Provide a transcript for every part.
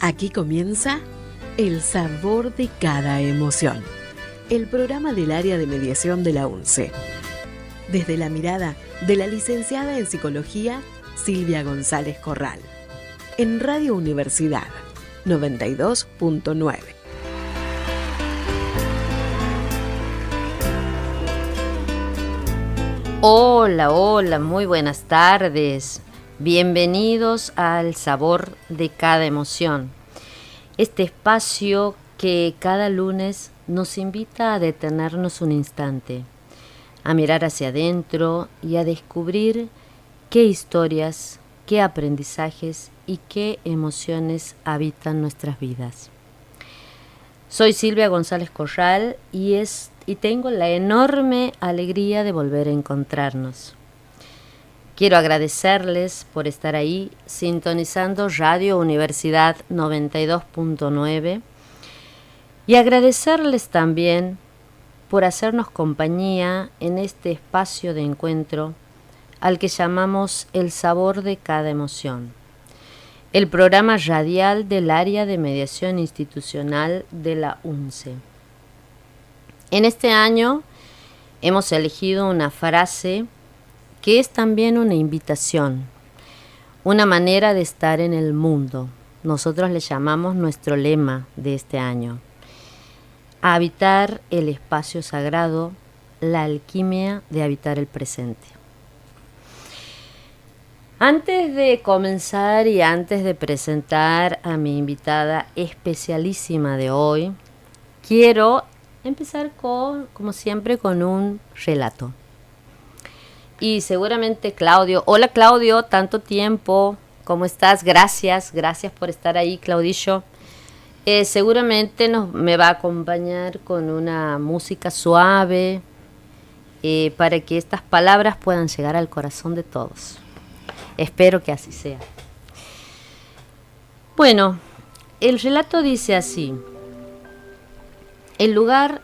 Aquí comienza El sabor de cada emoción, el programa del área de mediación de la UNCE. Desde la mirada de la licenciada en Psicología, Silvia González Corral. En Radio Universidad 92.9. Hola, muy buenas tardes. Bienvenidos al Sabor de cada emoción. Este espacio que cada lunes nos invita a detenernos un instante, a mirar hacia adentro y a descubrir qué historias, qué aprendizajes y qué emociones habitan nuestras vidas. Soy Silvia González Corral y tengo la enorme alegría de volver a encontrarnos. Quiero agradecerles por estar ahí sintonizando Radio Universidad 92.9 y agradecerles también por hacernos compañía en este espacio de encuentro al que llamamos El sabor de cada emoción, el programa radial del área de mediación institucional de la UNCE. En este año hemos elegido una frase que es también una invitación, una manera de estar en el mundo. Nosotros le llamamos nuestro lema de este año: habitar el espacio sagrado, la alquimia de habitar el presente. Antes de comenzar y antes de presentar a mi invitada especialísima de hoy, quiero empezar como siempre, con un relato. Y seguramente Claudio, hola Claudio, tanto tiempo, ¿cómo estás? Gracias por estar ahí, Claudillo. Seguramente me va a acompañar con una música suave para que estas palabras puedan llegar al corazón de todos. Espero que así sea. Bueno, el relato dice así: el lugar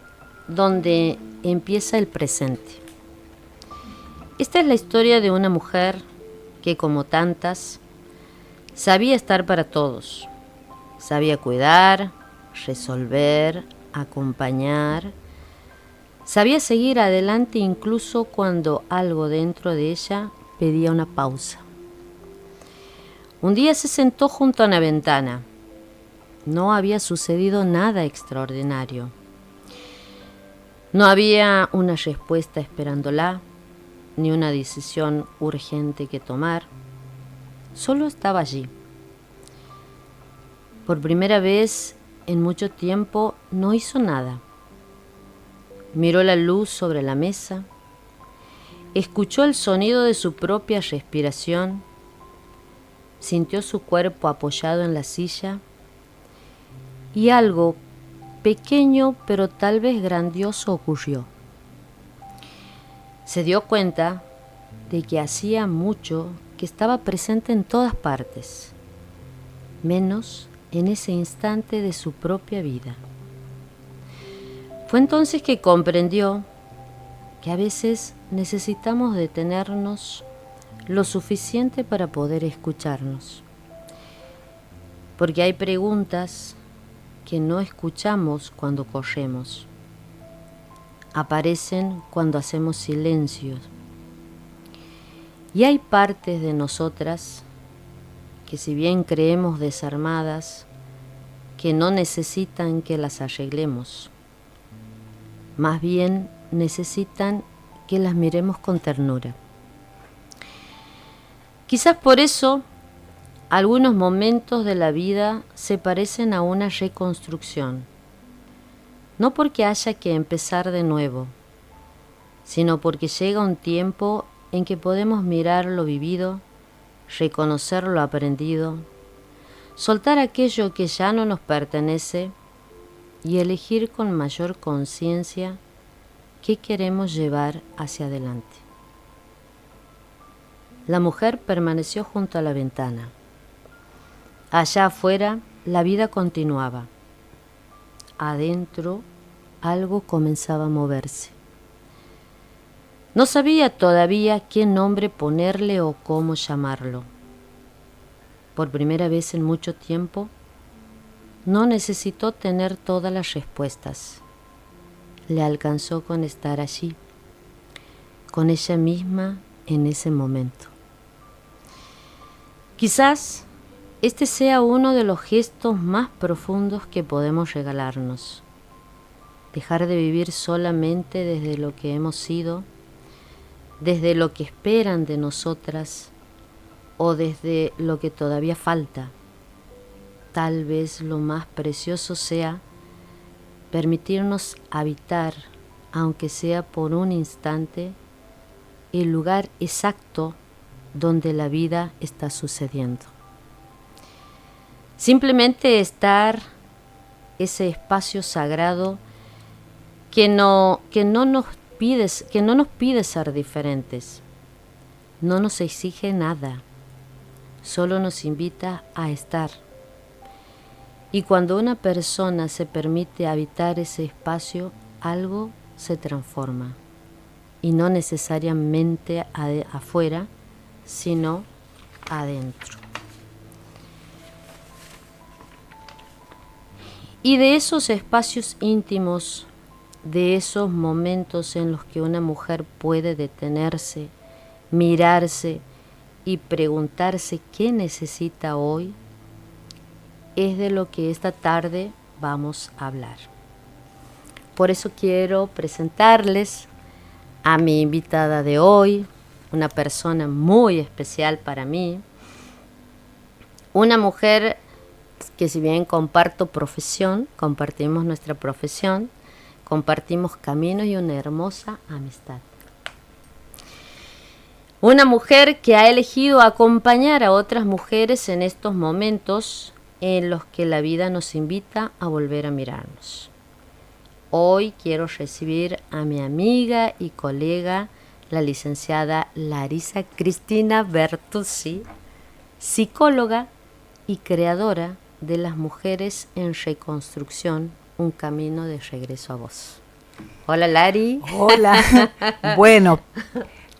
donde empieza el presente. Esta es la historia de una mujer que, como tantas, sabía estar para todos. Sabía cuidar, resolver, acompañar. Sabía seguir adelante incluso cuando algo dentro de ella pedía una pausa. Un día se sentó junto a una ventana. No había sucedido nada extraordinario. No había una respuesta esperándola, ni una decisión urgente que tomar. Solo estaba allí. Por primera vez en mucho tiempo no hizo nada. Miró la luz sobre la mesa, escuchó el sonido de su propia respiración, sintió su cuerpo apoyado en la silla y algo pequeño pero tal vez grandioso ocurrió. Se dio cuenta de que hacía mucho que estaba presente en todas partes, menos en ese instante de su propia vida. Fue entonces que comprendió que a veces necesitamos detenernos lo suficiente para poder escucharnos, porque hay preguntas que no escuchamos cuando corremos. Aparecen cuando hacemos silencio. Y hay partes de nosotras que, si bien creemos desarmadas, que no necesitan que las arreglemos. Más bien necesitan que las miremos con ternura. Quizás por eso algunos momentos de la vida se parecen a una reconstrucción. No porque haya que empezar de nuevo, sino porque llega un tiempo en que podemos mirar lo vivido, reconocer lo aprendido, soltar aquello que ya no nos pertenece y elegir con mayor conciencia qué queremos llevar hacia adelante. La mujer permaneció junto a la ventana. Allá afuera la vida continuaba. Adentro algo comenzaba a moverse. No sabía todavía qué nombre ponerle o cómo llamarlo. Por primera vez en mucho tiempo, no necesitó tener todas las respuestas. Le alcanzó con estar allí, con ella misma en ese momento. Quizás este sea uno de los gestos más profundos que podemos regalarnos. Dejar de vivir solamente desde lo que hemos sido, desde lo que esperan de nosotras o desde lo que todavía falta. Tal vez lo más precioso sea permitirnos habitar, aunque sea por un instante, el lugar exacto donde la vida está sucediendo. Simplemente estar ese espacio sagrado que no nos pide ser diferentes, no nos exige nada, solo nos invita a estar. Y cuando una persona se permite habitar ese espacio, algo se transforma, y no necesariamente afuera, sino adentro. Y de esos espacios íntimos, de esos momentos en los que una mujer puede detenerse, mirarse y preguntarse qué necesita hoy, es de lo que esta tarde vamos a hablar. Por eso quiero presentarles a mi invitada de hoy, una persona muy especial para mí, una mujer que si bien compartimos nuestra profesión, compartimos caminos y una hermosa amistad. Una mujer que ha elegido acompañar a otras mujeres en estos momentos en los que la vida nos invita a volver a mirarnos. Hoy quiero recibir a mi amiga y colega, la licenciada Larisa Cristina Bertuzzi, psicóloga y creadora de Las Mujeres en Reconstrucción, un camino de regreso a vos. Hola, Lari. Hola. Bueno,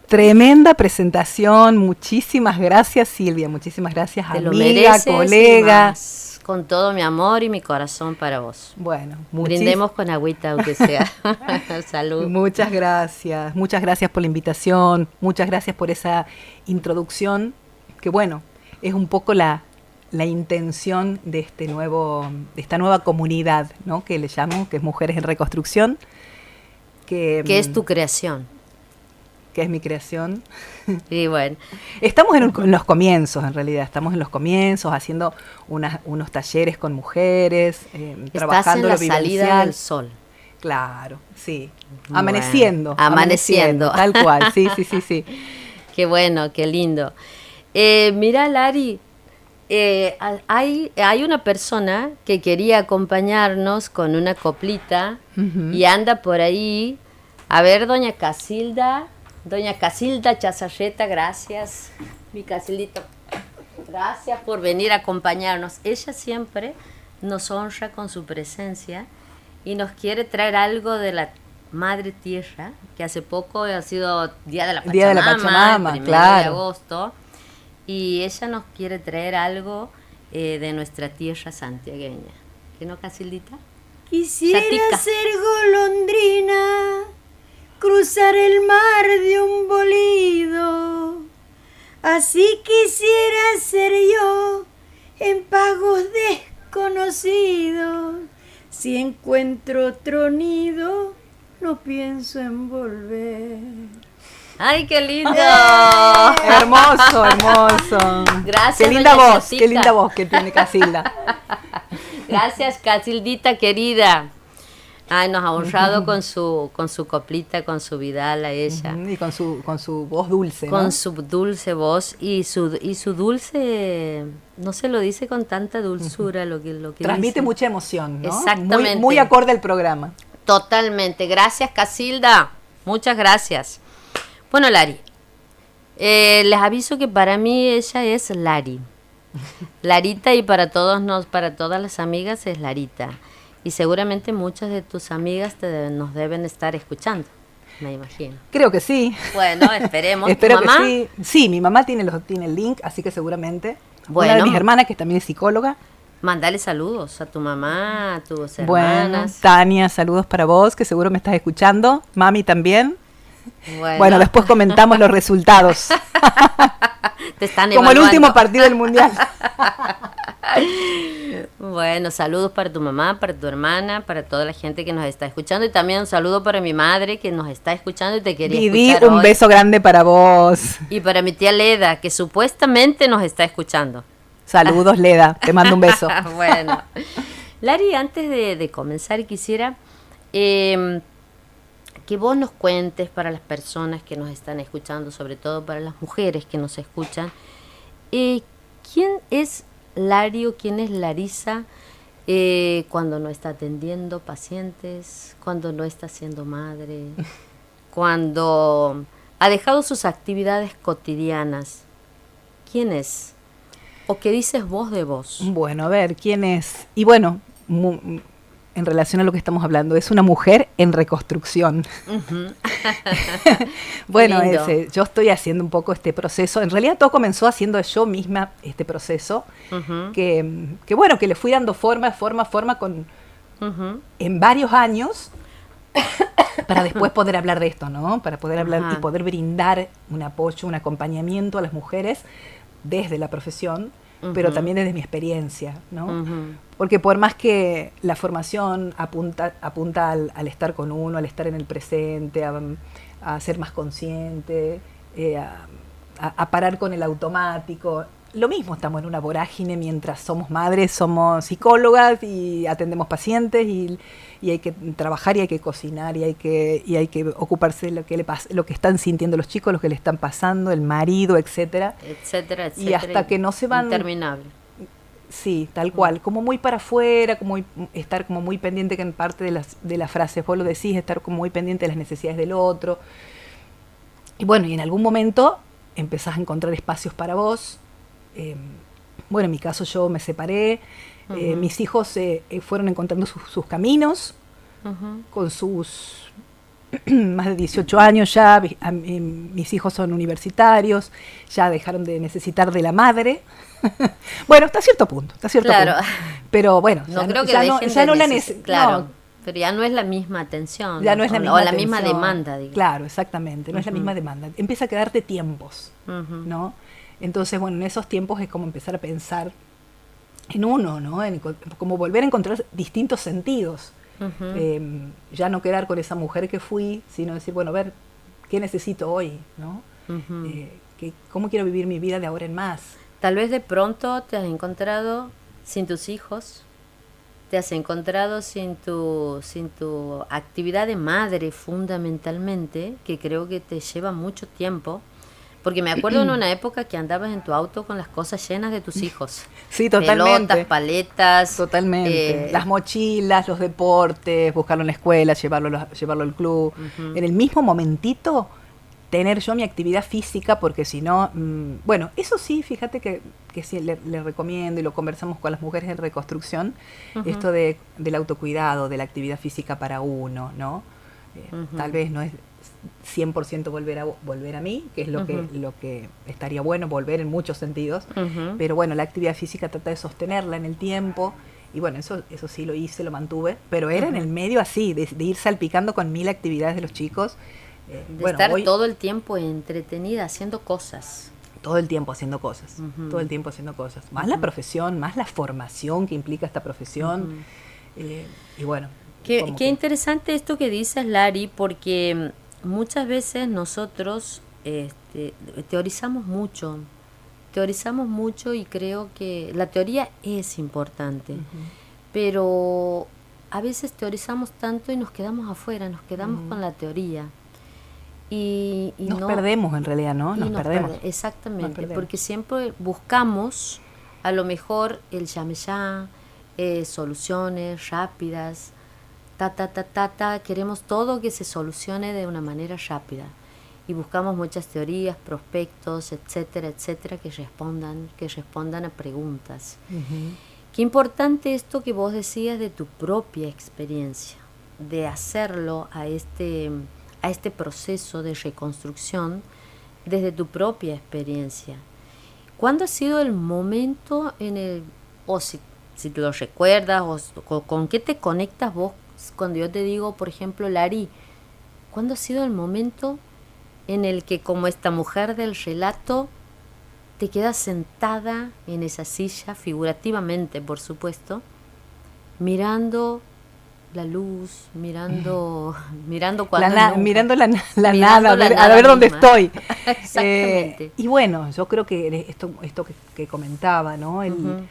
tremenda presentación. Muchísimas gracias, Silvia. Muchísimas gracias, Te amiga, colega. Con todo mi amor y mi corazón para vos. Bueno, brindemos con agüita, aunque sea. Salud. Muchas gracias por la invitación. Muchas gracias por esa introducción, que bueno, es un poco la intención de esta nueva comunidad, ¿no? Que le llamo, que es Mujeres en Reconstrucción. Que es tu creación. Que es mi creación. Y bueno. Estamos en los comienzos, en realidad. Estamos en los comienzos, haciendo unos talleres con mujeres, trabajando en la salida del sol. Claro, sí. Bueno, amaneciendo. Tal cual, sí. Qué bueno, qué lindo. Mira, Lari, hay una persona que quería acompañarnos con una coplita y anda por ahí. A ver, doña Casilda Chazarreta, gracias, mi Casildito. Gracias por venir a acompañarnos. Ella siempre nos honra con su presencia y nos quiere traer algo de la Madre Tierra, que hace poco ha sido Día de la Pachamama, el 1 de agosto. Y ella nos quiere traer algo de nuestra tierra santiagueña. ¿Qué no, Casildita? Quisiera ser golondrina, cruzar el mar de un bolido. Así quisiera ser yo en pagos desconocidos. Si encuentro otro nido, no pienso en volver. ¡Ay, qué lindo! Hermoso. Gracias, qué linda voz que tiene Casilda. Gracias, Casildita querida. Ay, nos ha honrado con su coplita, con su vidal a ella. Y con su voz dulce, con ¿no? su dulce voz y su dulce, no se lo dice con tanta dulzura lo que transmite dice. Mucha emoción, ¿no? Exactamente. Muy acorde al programa. Totalmente. Gracias, Casilda. Muchas gracias. Bueno, Lari, les aviso que para mí ella es Lari. Larita, y para todas las amigas es Larita. Y seguramente muchas de tus amigas nos deben estar escuchando, me imagino. Creo que sí. Bueno, esperemos. Espero ¿Tu mamá? que sí. Sí, mi mamá tiene el link, así que seguramente. Bueno. Una de mis hermanas, que también es psicóloga. Mandale saludos a tu mamá, a tus Bueno, hermanas. Tania, saludos para vos, que seguro me estás escuchando. Mami también. Bueno, Bueno, después comentamos los resultados. te están Como el evaluando. último partido del Mundial. Bueno, saludos para tu mamá, para tu hermana, para toda la gente que nos está escuchando y también un saludo para mi madre que nos está escuchando y te quería Vivi, escuchar un hoy. beso grande para vos. Y para mi tía Leda, que supuestamente nos está escuchando. Saludos, Leda. Te mando un beso. Bueno, Lari, antes de comenzar quisiera que vos nos cuentes para las personas que nos están escuchando, sobre todo para las mujeres que nos escuchan, ¿quién es Lari o quién es Larisa cuando no está atendiendo pacientes, cuando no está siendo madre, cuando ha dejado sus actividades cotidianas? ¿Quién es? ¿O qué dices vos de vos? Bueno, a ver, ¿quién es? Y bueno, en relación a lo que estamos hablando, es una mujer en reconstrucción. Bueno, Lindo. yo estoy haciendo un poco este proceso. En realidad todo comenzó haciendo yo misma este proceso, Ujú, que bueno, que le fui dando forma con ujú. en varios años para después poder hablar de esto, ¿no? Para poder hablar Ajá. y poder brindar un apoyo, un acompañamiento a las mujeres desde la profesión, pero Ujú. también desde mi experiencia, ¿no? Ujú. Porque por más que la formación apunta al estar con uno, al estar en el presente, a ser más consciente, a parar con el automático, lo mismo, estamos en una vorágine mientras somos madres, somos psicólogas y atendemos pacientes y hay que trabajar y hay que cocinar y hay que ocuparse de lo que le pasa, lo que están sintiendo los chicos, lo que le están pasando, el marido, etcétera. Etcétera, etcétera. Y hasta que no se van. Interminable. Sí, tal cual, como muy para afuera, estar como muy pendiente, que en parte de las frases vos lo decís, estar como muy pendiente de las necesidades del otro. Y bueno, y en algún momento empezás a encontrar espacios para vos. Bueno, en mi caso yo me separé, Ujú. mis hijos fueron encontrando sus caminos, Ujú. con sus más de 18 años ya, mis hijos son universitarios, ya dejaron de necesitar de la madre. Bueno, hasta cierto punto, Claro. Pero bueno, No ya creo que ya dejen ya de no la claro, no, pero ya no es la misma atención. ya no es la o misma la misma atención. demanda, digamos. Claro, exactamente, no es la Ujú. misma demanda. Empieza a quedarte tiempos, Ujú. ¿no? Entonces, bueno, en esos tiempos es como empezar a pensar en uno, ¿no? Como volver a encontrar distintos sentidos. Ujú. Ya no quedar con esa mujer que fui, sino decir, bueno, a ver, ¿qué necesito hoy? ¿No? Ujú. ¿Cómo quiero vivir mi vida de ahora en más? Tal vez de pronto te has encontrado sin tus hijos, te has encontrado sin tu actividad de madre fundamentalmente, que creo que te lleva mucho tiempo, porque me acuerdo en una época que andabas en tu auto con las cosas llenas de tus hijos. Sí, totalmente. Pelotas, paletas. Totalmente. Las mochilas, los deportes, buscarlo en la escuela, llevarlo al club. Ujú. En el mismo momentito, tener yo mi actividad física, porque si no, bueno, eso sí, fíjate que sí le recomiendo y lo conversamos con las mujeres en reconstrucción, Ujú. esto del autocuidado, de la actividad física para uno, ¿no? Ujú. Tal vez no es 100% volver a mí, que es lo que estaría bueno, volver en muchos sentidos, Ujú. pero bueno, la actividad física trata de sostenerla en el tiempo, y bueno, eso sí lo hice, lo mantuve, pero era en el medio así, de ir salpicando con 1000 actividades de los chicos. De Bueno, estar hoy todo el tiempo entretenida haciendo cosas. todo el tiempo haciendo cosas, Ujú. todo el tiempo haciendo cosas, más la profesión, más la formación que implica esta profesión, y bueno. Qué como que- interesante esto que dices, Lari, porque muchas veces nosotros teorizamos mucho y creo que la teoría es importante, pero a veces teorizamos tanto y nos quedamos afuera, nos quedamos con la teoría. Y nos no, perdemos en realidad, ¿no? y Nos perdemos. Exactamente, Nos perdemos. porque siempre buscamos a lo mejor el llame ya, soluciones rápidas, queremos todo que se solucione de una manera rápida y buscamos muchas teorías, prospectos, etcétera, etcétera, que respondan a preguntas. Ujú. Qué importante esto que vos decías de tu propia experiencia, de hacerlo a este proceso de reconstrucción desde tu propia experiencia. ¿Cuándo ha sido el momento o si si te lo recuerdas con qué te conectas vos cuando yo te digo, por ejemplo, Lari, ¿cuándo ha sido el momento en el que, como esta mujer del relato, te quedas sentada en esa silla, figurativamente, por supuesto, mirando la luz, mirando cuando mirando la mirando nada, la a nada ver dónde misma. estoy. Exactamente. Y bueno, yo creo que esto que comentaba, ¿no? Ujú.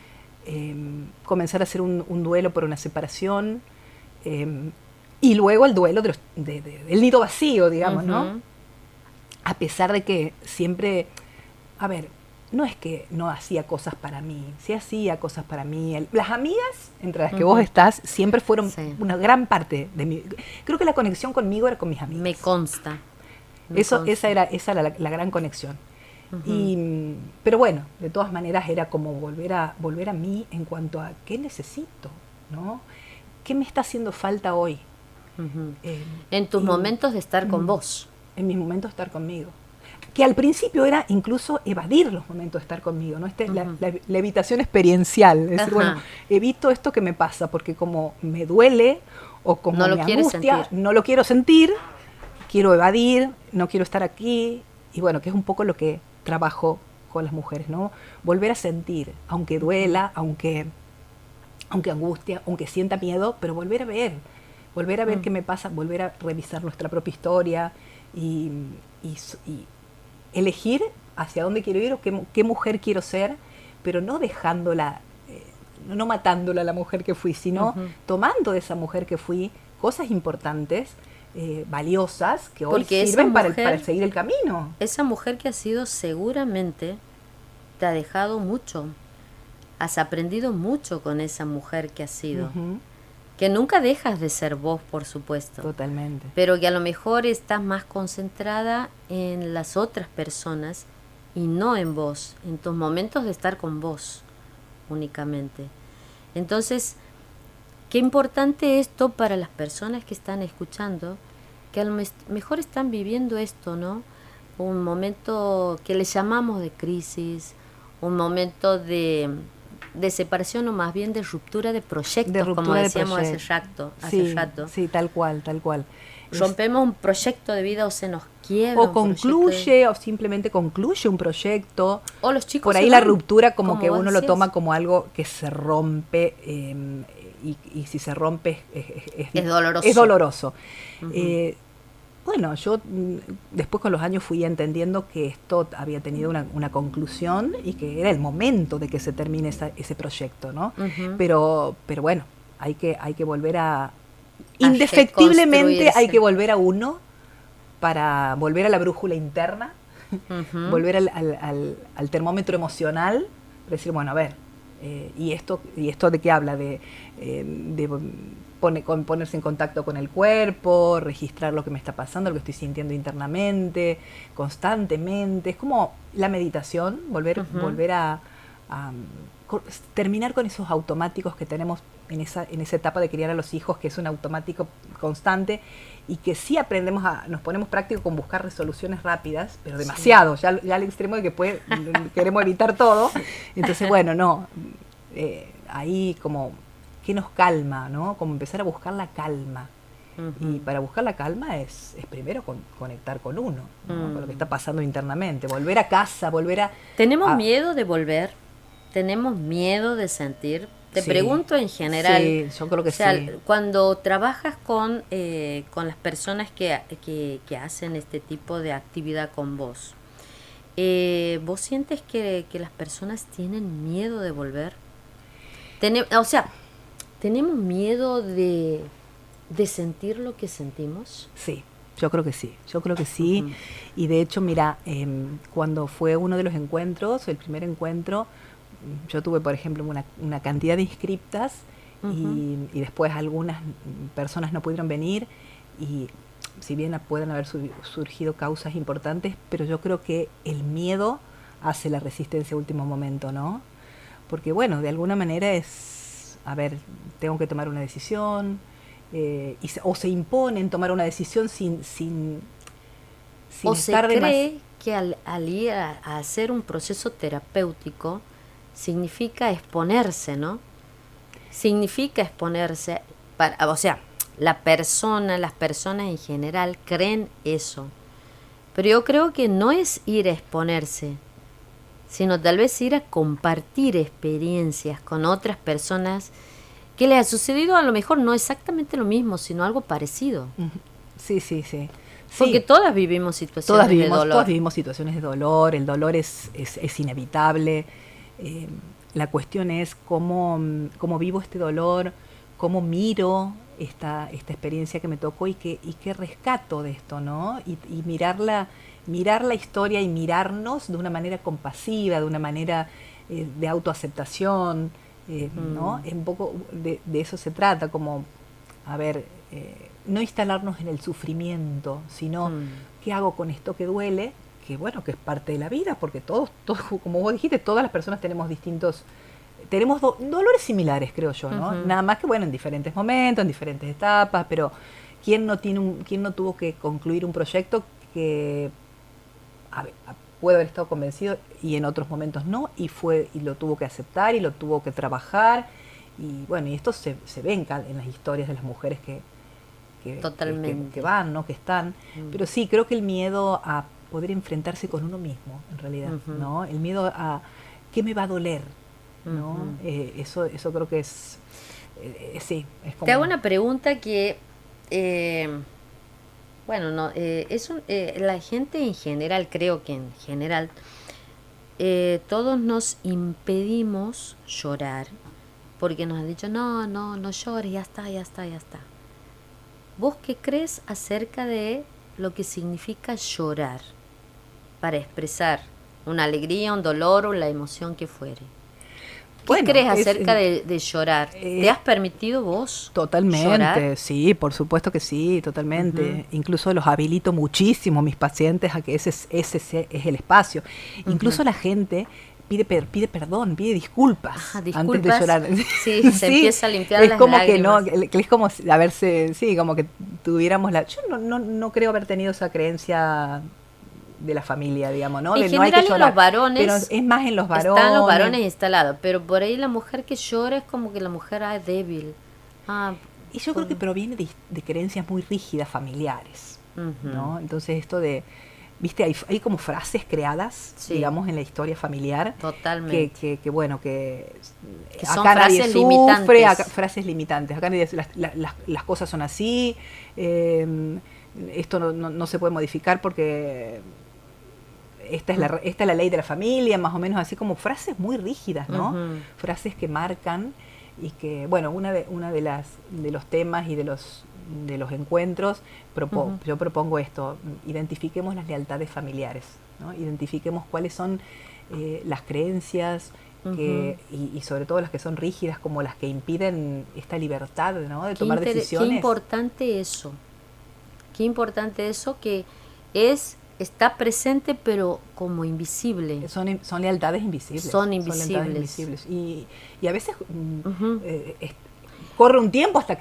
Comenzar a hacer un duelo por una separación, y luego el duelo del nido vacío, digamos, ¿no? Ujú. A pesar de que siempre, a ver, no es que no hacía cosas para mí, sí hacía cosas para mí. Las amigas, entre las que vos estás, siempre fueron Sí. una gran parte de mi... Creo que la conexión conmigo era con mis amigas. Me consta. Esa era la gran conexión. Pero bueno, de todas maneras era como volver a mí en cuanto a qué necesito, ¿no? ¿Qué me está haciendo falta hoy? Ujú. En tus momentos de estar con vos. En mis momentos de estar conmigo. Que al principio era incluso evadir los momentos de estar conmigo, ¿no? La evitación experiencial. Es decir, Ajá. bueno, evito esto que me pasa, porque como me duele o como No lo me quieres angustia, sentir. no lo quiero sentir, quiero evadir, no quiero estar aquí. Y bueno, que es un poco lo que trabajo con las mujeres, ¿no? Volver a sentir, aunque duela, aunque angustia, aunque sienta miedo, pero volver a ver qué me pasa, volver a revisar nuestra propia historia y elegir hacia dónde quiero ir o qué mujer quiero ser, pero no dejándola, no matándola a la mujer que fui, sino tomando de esa mujer que fui cosas importantes, valiosas, que hoy Porque esa sirven para mujer- seguir el camino. Esa mujer que has sido seguramente te ha dejado mucho. Has aprendido mucho con esa mujer que has sido. Ujú, Que nunca dejas de ser vos, por supuesto. totalmente. Pero que a lo mejor estás más concentrada en las otras personas y no en vos, en tus momentos de estar con vos únicamente. Entonces, qué importante esto para las personas que están escuchando, que a lo mejor están viviendo esto, ¿no? Un momento que le llamamos de crisis, un momento de separación o más bien de ruptura de proyectos, De ruptura como de decíamos proyecto. hace rato. Sí, tal cual. Rompemos un proyecto de vida o se nos quiebra O un proyecto concluye, o simplemente concluye un proyecto. o los chicos Por se ahí la van, ruptura como que vos uno lo decías. toma como algo que se rompe, y si se rompe Es doloroso. Es doloroso. Bueno, yo después con los años fui entendiendo que esto había tenido una conclusión y que era el momento de que se termine ese proyecto, ¿no? Ujú. Pero bueno, hay que volver indefectiblemente reconstruirse. hay que volver a uno para volver a la brújula interna, Ujú. volver al termómetro emocional, decir, bueno, a ver, ¿y esto de qué habla? De ponerse en contacto con el cuerpo, registrar lo que me está pasando, lo que estoy sintiendo internamente, constantemente. Es como la meditación, volver a terminar con esos automáticos que tenemos en esa etapa de criar a los hijos, que es un automático constante, y que sí nos ponemos prácticos con buscar resoluciones rápidas, pero demasiado, ya al extremo de que queremos evitar todo. Entonces, bueno, no, ahí como, ¿qué nos calma, no? Como empezar a buscar la calma. Y para buscar la calma es primero conectar con uno, ¿no? Con lo que está pasando internamente, volver a casa, ¿Tenemos miedo de volver? ¿Tenemos miedo de sentir? Te Sí. pregunto en general. Sí, yo creo que o sea, sí. Cuando trabajas con las personas que hacen este tipo de actividad con vos, ¿vos sientes que las personas tienen miedo de volver? ¿Tenemos miedo de sentir lo que sentimos? Sí, yo creo que sí. Y de hecho, mira, cuando fue uno de los encuentros, el primer encuentro, yo tuve, por ejemplo, una cantidad de inscriptas y después algunas personas no pudieron venir, y si bien pueden haber surgido causas importantes, pero yo creo que el miedo hace la resistencia a último momento, ¿no? Porque bueno, de alguna manera es, a ver, tengo que tomar una decisión, o se imponen tomar una decisión sin ¿O se estar cree que al ir a hacer un proceso terapéutico significa exponerse, ¿no? significa exponerse, o sea, las personas en general creen eso. Pero yo creo que no es ir a exponerse, sino tal vez ir a compartir experiencias con otras personas que les ha sucedido a lo mejor no exactamente lo mismo, sino algo parecido. Sí, sí, sí. Porque Sí, todas vivimos situaciones de dolor. todas vivimos situaciones de dolor, el dolor es inevitable. La cuestión es cómo vivo este dolor, cómo miro esta experiencia que me tocó y qué rescato de esto, ¿no? Y mirar la historia y mirarnos de una manera compasiva, de una manera de autoaceptación, ¿no? Un poco de eso se trata, como, a ver, no instalarnos en el sufrimiento, sino qué hago con esto que duele, que bueno, que es parte de la vida, porque todos, como vos dijiste, todas las personas tenemos dolores similares, creo yo, ¿no? Nada más que, bueno, en diferentes momentos, en diferentes etapas, pero ¿quién no tuvo que concluir un proyecto que puede haber estado convencido y en otros momentos no, y lo tuvo que aceptar y lo tuvo que trabajar, y bueno, y esto se ve en las historias de las mujeres que van, ¿no? Que están, pero sí, creo que el miedo a poder enfrentarse con uno mismo, en realidad, ¿no? El miedo a qué me va a doler, ¿no? Eso creo que es, sí, es como... Te hago una pregunta que, bueno, no, la gente en general, creo que en general, todos nos impedimos llorar porque nos han dicho, no llores, ya está. ¿Vos qué crees acerca de lo que significa llorar para expresar una alegría, un dolor o la emoción que fuere? ¿Qué crees acerca de llorar? ¿Te has permitido vos totalmente, llorar? Sí, por supuesto que sí, totalmente. Incluso los habilito muchísimo a mis pacientes a que ese es el espacio. Incluso la gente pide perdón, pide disculpas, antes de llorar. Sí, se empieza a limpiar las como lágrimas. Que es como a verse, sí, como que tuviéramos yo no creo haber tenido esa creencia de la familia, digamos, ¿no? En de general, no hay que llorar, en los varones, pero es más en los varones. Están los varones instalados, pero por ahí la mujer que llora es como que la mujer es débil. Y yo creo que proviene de creencias muy rígidas familiares, ¿no? Entonces esto de, viste, hay como frases creadas, digamos, en la historia familiar. Totalmente. Que bueno, que son acá nadie frases sufre, limitantes. Frases limitantes. Acá nadie, las cosas son así, esto no se puede modificar porque esta es la ley de la familia, más o menos así, como frases muy rígidas, ¿no? Frases que marcan y que, bueno, una de los temas y de los encuentros, yo propongo esto: identifiquemos las lealtades familiares, ¿no? Identifiquemos cuáles son las creencias y sobre todo las que son rígidas, como las que impiden esta libertad, ¿no? De tomar decisiones. Qué importante eso que está presente pero como invisible. Son lealtades invisibles. Son invisibles. Y a veces corre un tiempo hasta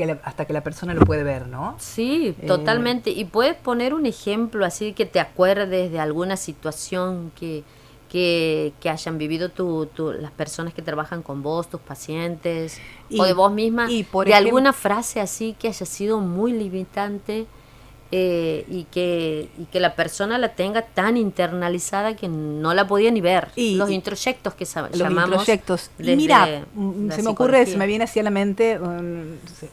que la persona lo puede ver, ¿no? Sí, totalmente. Y puedes poner un ejemplo así que te acuerdes de alguna situación que hayan vivido las personas que trabajan con vos, tus pacientes, o de vos misma, de alguna frase así que haya sido muy limitante. Y que la persona la tenga tan internalizada que no la podía ni ver. Los introyectos que llamamos. Introyectos. Y mira, se me viene así a la mente,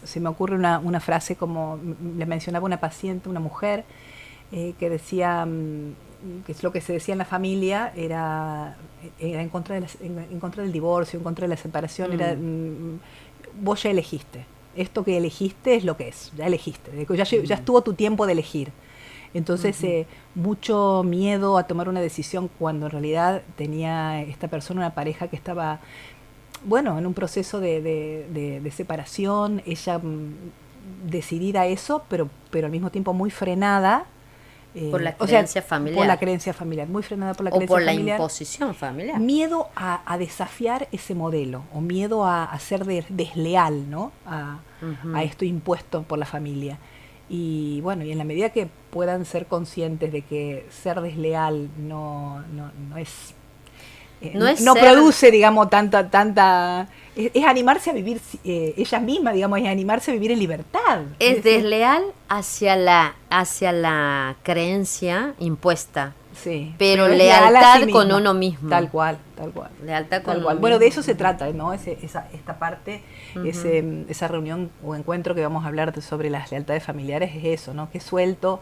se me ocurre una frase, como le mencionaba una paciente, una mujer, que decía que es lo que se decía en la familia era en contra del divorcio, en contra de la separación, era vos ya elegiste. Esto que elegiste es lo que es, ya elegiste, ya estuvo tu tiempo de elegir. Entonces, mucho miedo a tomar una decisión cuando en realidad tenía esta persona una pareja que estaba, bueno, en un proceso de separación, ella decidida a eso, pero al mismo tiempo muy frenada. Por la creencia familiar. Por la creencia familiar, muy frenada por la creencia familiar. O por la imposición familiar. Miedo a desafiar ese modelo, o miedo a ser desleal, ¿no? A esto impuesto por la familia. Y bueno, y en la medida que puedan ser conscientes de que ser desleal no es No es no ser- produce, digamos, tanta es animarse a vivir ellas mismas, digamos, es animarse a vivir en libertad. Es desleal hacia la creencia impuesta, Sí, pero es leal a lealtad sí con misma. uno mismo. Tal cual, tal cual. Lealtad con Tal uno cual. mismo. Bueno, de eso se trata, ¿no? Esta parte, esa reunión o encuentro que vamos a hablar sobre las lealtades familiares es eso, ¿no? Que suelto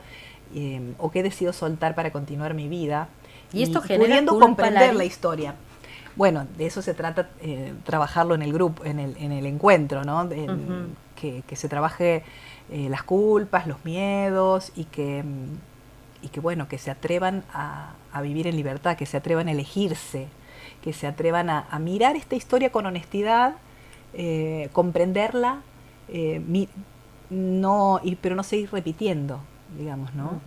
o que decido soltar para continuar mi vida. Y esto genera pudiendo culpa, comprender Lari. la historia. Bueno, de eso se trata, trabajarlo en el grupo, en el encuentro, ¿no? Que se trabaje las culpas, los miedos y que bueno, que se atrevan a vivir en libertad, que se atrevan a elegirse, que se atrevan a mirar esta historia con honestidad, comprenderla, pero no seguir repitiendo, digamos, ¿no?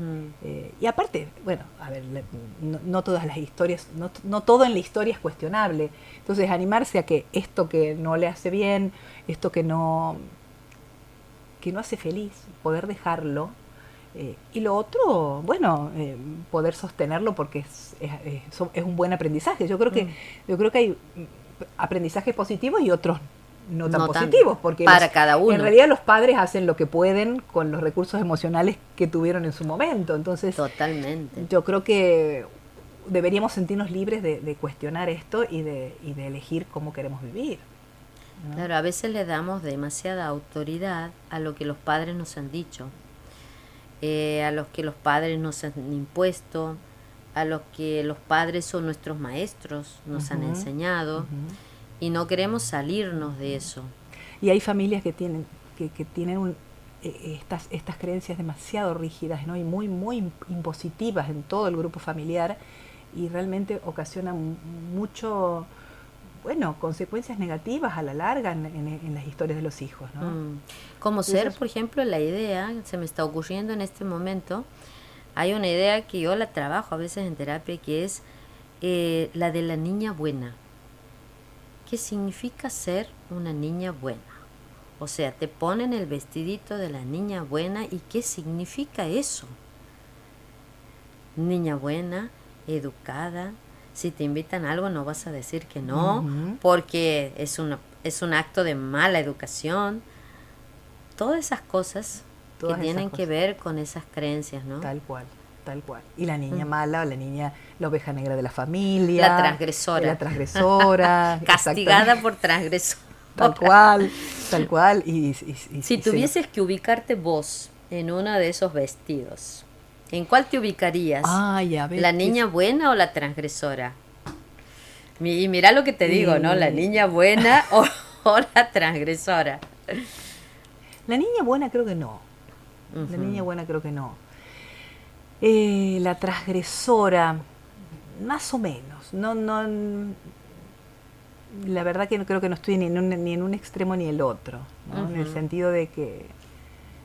Y aparte, bueno, a ver, no todas las historias, no todo en la historia es cuestionable. Entonces, animarse a que esto que no le hace bien, esto que no hace feliz, poder dejarlo. Y lo otro, bueno, poder sostenerlo porque es un buen aprendizaje. Yo creo que hay aprendizajes positivos y otros no tan positivos, porque para cada uno. En realidad los padres hacen lo que pueden con los recursos emocionales que tuvieron en su momento. Entonces, totalmente. Yo creo que deberíamos sentirnos libres de cuestionar esto y de elegir cómo queremos vivir, ¿no? Claro, a veces le damos demasiada autoridad a lo que los padres nos han dicho, a los que los padres nos han impuesto, a los que los padres son nuestros maestros, nos han enseñado, y no queremos salirnos de eso. Y hay familias que tienen estas creencias demasiado rígidas, ¿no? Y muy impositivas en todo el grupo familiar, y realmente ocasionan mucho, bueno, consecuencias negativas a la larga en las historias de los hijos, ¿no? Como ser, por ejemplo, la idea, se me está ocurriendo en este momento, hay una idea que yo la trabajo a veces en terapia, que es la de la niña buena. ¿Qué significa ser una niña buena? O sea, te ponen el vestidito de la niña buena, ¿y qué significa eso? Niña buena, educada, si te invitan a algo no vas a decir que no, porque es un acto de mala educación. Todas esas cosas que tienen que ver con esas creencias, ¿no? Tal cual. Y la niña mala, o la oveja negra de la familia. La transgresora. La transgresora. Castigada por transgresora. Tal cual. Si tuvieses que ubicarte vos en uno de esos vestidos, ¿en cuál te ubicarías? ¿La niña buena o la transgresora? Y mira lo que te digo, ¿no? La niña buena o la transgresora. La niña buena creo que no. La niña buena creo que no. La transgresora, más o menos. No, la verdad que creo que no estoy ni en un extremo ni el otro, ¿no? En el sentido de que,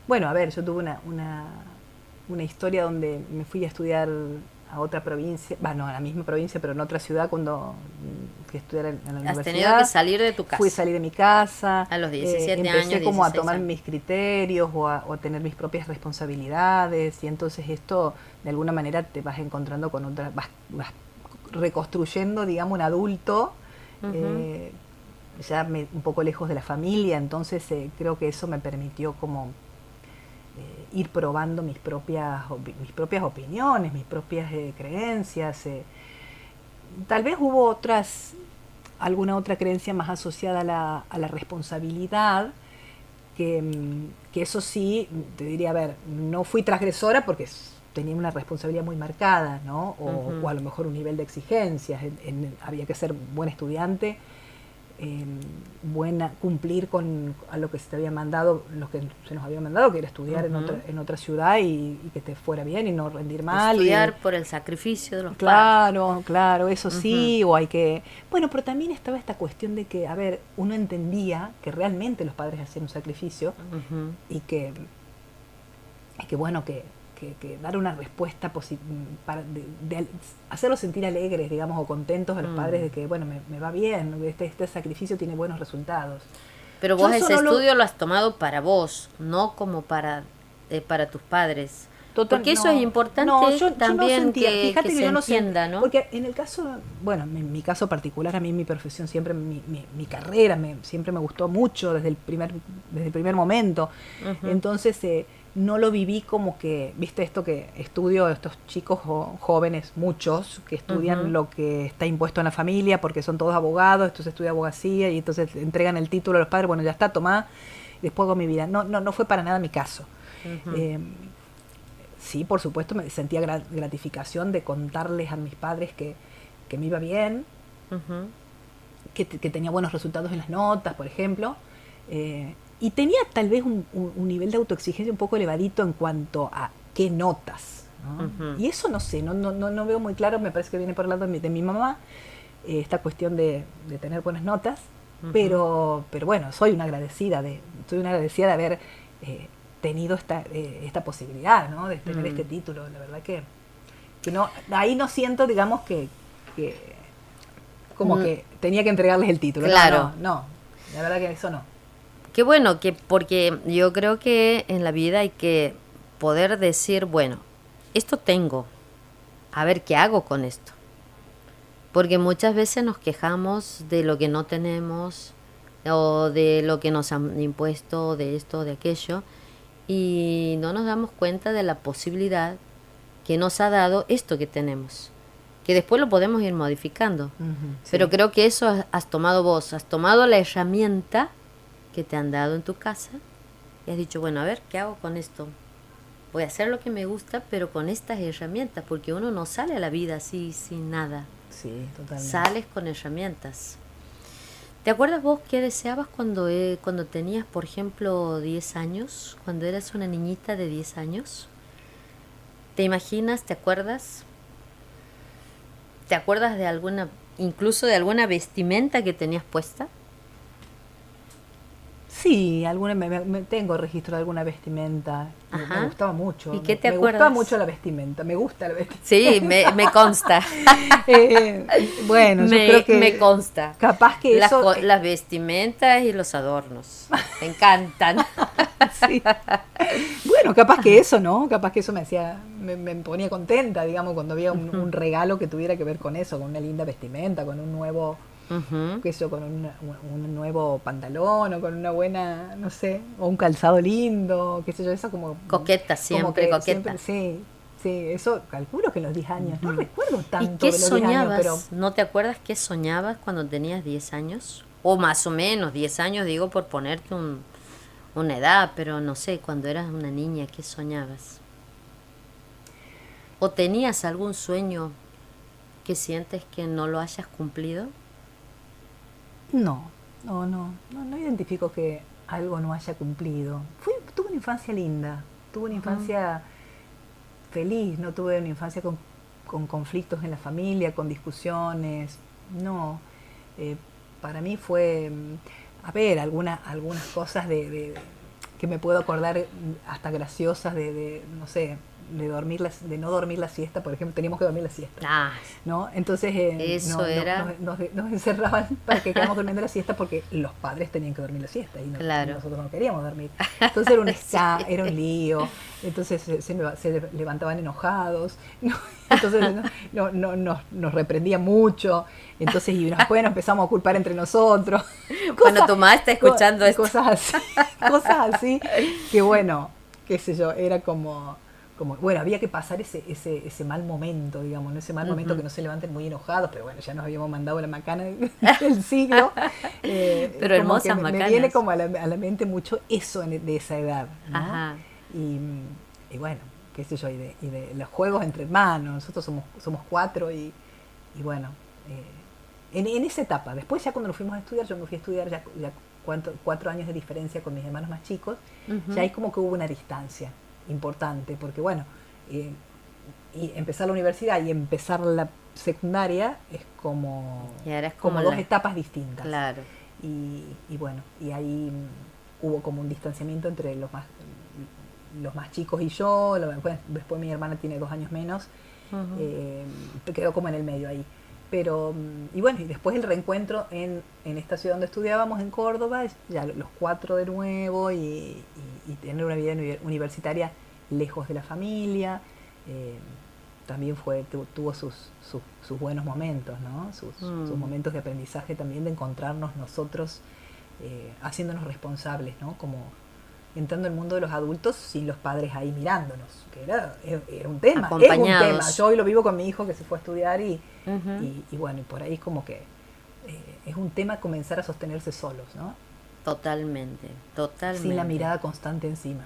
bueno, a ver, yo tuve una historia donde me fui a estudiar a otra provincia, bueno, a la misma provincia, pero en otra ciudad cuando fui a estudiar en la universidad. Has tenido que salir de tu casa. Fui a salir de mi casa. A los 17 años, empecé como a 16 tomar años. mis criterios o a tener mis propias responsabilidades, y entonces esto de alguna manera te vas encontrando con otra, vas reconstruyendo, digamos, un adulto ya un poco lejos de la familia. Entonces creo que eso me permitió como ir probando mis propias opiniones, mis propias creencias. Tal vez hubo alguna otra creencia más asociada a la responsabilidad, que eso sí, te diría, a ver, no fui transgresora porque tenía una responsabilidad muy marcada, ¿no? O a lo mejor un nivel de exigencias. Había que ser buen estudiante, cumplir con a lo que se te había mandado, lo que se nos había mandado, que era estudiar en otra ciudad y que te fuera bien y no rendir mal. Estudiar por el sacrificio de los padres. Claro, eso sí, o hay que... Bueno, pero también estaba esta cuestión de que, a ver, uno entendía que realmente los padres hacían un sacrificio y que bueno, que dar una respuesta de hacerlos sentir alegres, digamos, o contentos a los padres de que, bueno, me va bien, este sacrificio tiene buenos resultados. Pero vos ese estudio lo has tomado para vos, no como para tus padres. Porque eso es importante también que se yo no entienda, ¿no? Porque en el caso, bueno, en mi caso particular, a mí mi profesión siempre, mi carrera, siempre me gustó mucho desde el primer momento. Ujú. Entonces, no lo viví como que, viste esto que estudio, estos chicos jóvenes, muchos, que estudian Ujú. lo que está impuesto en la familia, porque son todos abogados, entonces estudia abogacía y entonces entregan el título a los padres, bueno, ya está, tomá, y después hago mi vida. No fue para nada mi caso. Ujú. Sí, por supuesto, me sentía gratificación de contarles a mis padres que me iba bien, Ujú. que tenía buenos resultados en las notas, por ejemplo, y tenía tal vez un nivel de autoexigencia un poco elevadito en cuanto a qué notas, ¿no? Ujú. Y eso no sé, no veo muy claro, me parece que viene por el lado de mi mamá, esta cuestión de tener buenas notas, Ujú. pero bueno, soy una agradecida de haber tenido esta posibilidad, ¿no? De tener este título. La verdad que no, ahí no siento, digamos, que como que tenía que entregarles el título. Claro. No, la verdad que eso no. Qué bueno, porque yo creo que en la vida hay que poder decir, bueno, esto tengo, a ver qué hago con esto. Porque muchas veces nos quejamos de lo que no tenemos o de lo que nos han impuesto, de esto, de aquello, y no nos damos cuenta de la posibilidad que nos ha dado esto que tenemos, que después lo podemos ir modificando. Sí. Pero creo que eso has tomado vos, has tomado la herramienta que te han dado en tu casa y has dicho, bueno, a ver, ¿qué hago con esto? Voy a hacer lo que me gusta, pero con estas herramientas, porque uno no sale a la vida así, sin nada. Sí, totalmente. Sales con herramientas. ¿Te acuerdas vos qué deseabas cuando tenías, por ejemplo, 10 años? Cuando eras una niñita de 10 años. ¿Te imaginas, te acuerdas? ¿Te acuerdas de incluso de alguna vestimenta que tenías puesta? Sí, tengo registro de alguna vestimenta. Ajá. Me gustaba mucho. ¿Y qué te me acuerdas? gustaba mucho la vestimenta. Me gusta la vestimenta. Sí, me consta. Bueno, yo creo que me consta. capaz que eso... Las vestimentas y los adornos. Me encantan. Sí. Bueno, capaz que eso, ¿no? Capaz que eso me ponía contenta, digamos, cuando había un regalo que tuviera que ver con eso, con una linda vestimenta, con un nuevo... Ujú. que eso, con un nuevo pantalón o con una buena, no sé, o un calzado lindo, qué sé yo, eso como... Coqueta, siempre como coqueta. Sí, eso calculo que los 10 años, no recuerdo tanto ¿Y qué de los 10 años, soñabas? pero... ¿No te acuerdas qué soñabas cuando tenías 10 años? O más o menos, 10 años, digo, por ponerte una edad, pero no sé, cuando eras una niña, ¿qué soñabas? ¿O tenías algún sueño que sientes que no lo hayas cumplido? No identifico que algo no haya cumplido. Tuve una infancia linda, tuve una infancia feliz, no tuve una infancia con conflictos en la familia, con discusiones, no. Para mí fue, a ver, algunas cosas que me puedo acordar hasta graciosas no sé, de no dormir la siesta, por ejemplo, teníamos que dormir la siesta, Ah, ¿no? Entonces nos encerraban para que quedáramos durmiendo la siesta porque los padres tenían que dormir la siesta y claro. nosotros no queríamos dormir. Entonces era era un lío, entonces se levantaban enojados, ¿no? Entonces nos reprendían mucho, entonces y después nos empezamos a culpar entre nosotros. Bueno, tu mamá está escuchando esto. Cosas así, que bueno, qué sé yo, era como bueno, había que pasar ese mal momento, digamos, ¿no? Ese mal momento que no se levanten muy enojados, pero bueno, ya nos habíamos mandado la macana del siglo. Pero hermosas macanas. Me viene como a la mente mucho eso de esa edad, ¿no? Ajá. Y bueno, qué sé yo, y de los juegos entre hermanos, nosotros somos 4 y bueno, en esa etapa, después ya cuando nos fuimos a estudiar, yo me fui a estudiar ya 4 años de diferencia con mis hermanos más chicos, ya ahí como que hubo una distancia importante, porque bueno, y empezar la universidad y empezar la secundaria es como dos etapas distintas. Claro. Y bueno, y ahí hubo como un distanciamiento entre los más chicos y yo, después mi hermana tiene 2 años menos, quedó como en el medio ahí. Pero, y bueno, y después el reencuentro en esta ciudad donde estudiábamos, en Córdoba, ya los 4 de nuevo y tener una vida universitaria lejos de la familia. También tuvo sus buenos momentos, ¿no? Sus momentos de aprendizaje también, de encontrarnos nosotros haciéndonos responsables, ¿no? Como entrando al mundo de los adultos sin los padres ahí mirándonos, que era un tema. Acompañados. Es un tema. Yo hoy lo vivo con mi hijo que se fue a estudiar y bueno, y por ahí como que es un tema comenzar a sostenerse solos, ¿no? Totalmente. Sin la mirada constante encima.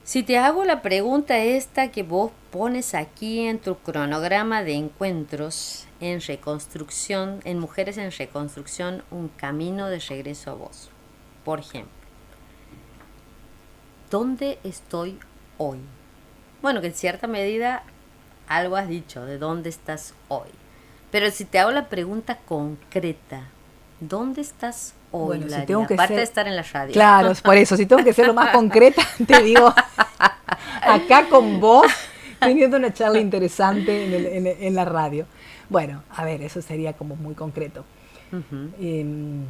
Si te hago la pregunta esta que vos pones aquí en tu cronograma de encuentros en reconstrucción, en Mujeres en Reconstrucción, un camino de regreso a vos. Por ejemplo, ¿dónde estoy hoy? Bueno, que en cierta medida algo has dicho de dónde estás hoy. Pero si te hago la pregunta concreta, ¿dónde estás hoy, bueno, Lari? si tengo que Aparte de estar en la radio. Claro, es por eso, si tengo que ser lo más concreta, te digo, acá con vos, teniendo una charla interesante en la radio. Bueno, a ver, eso sería como muy concreto. En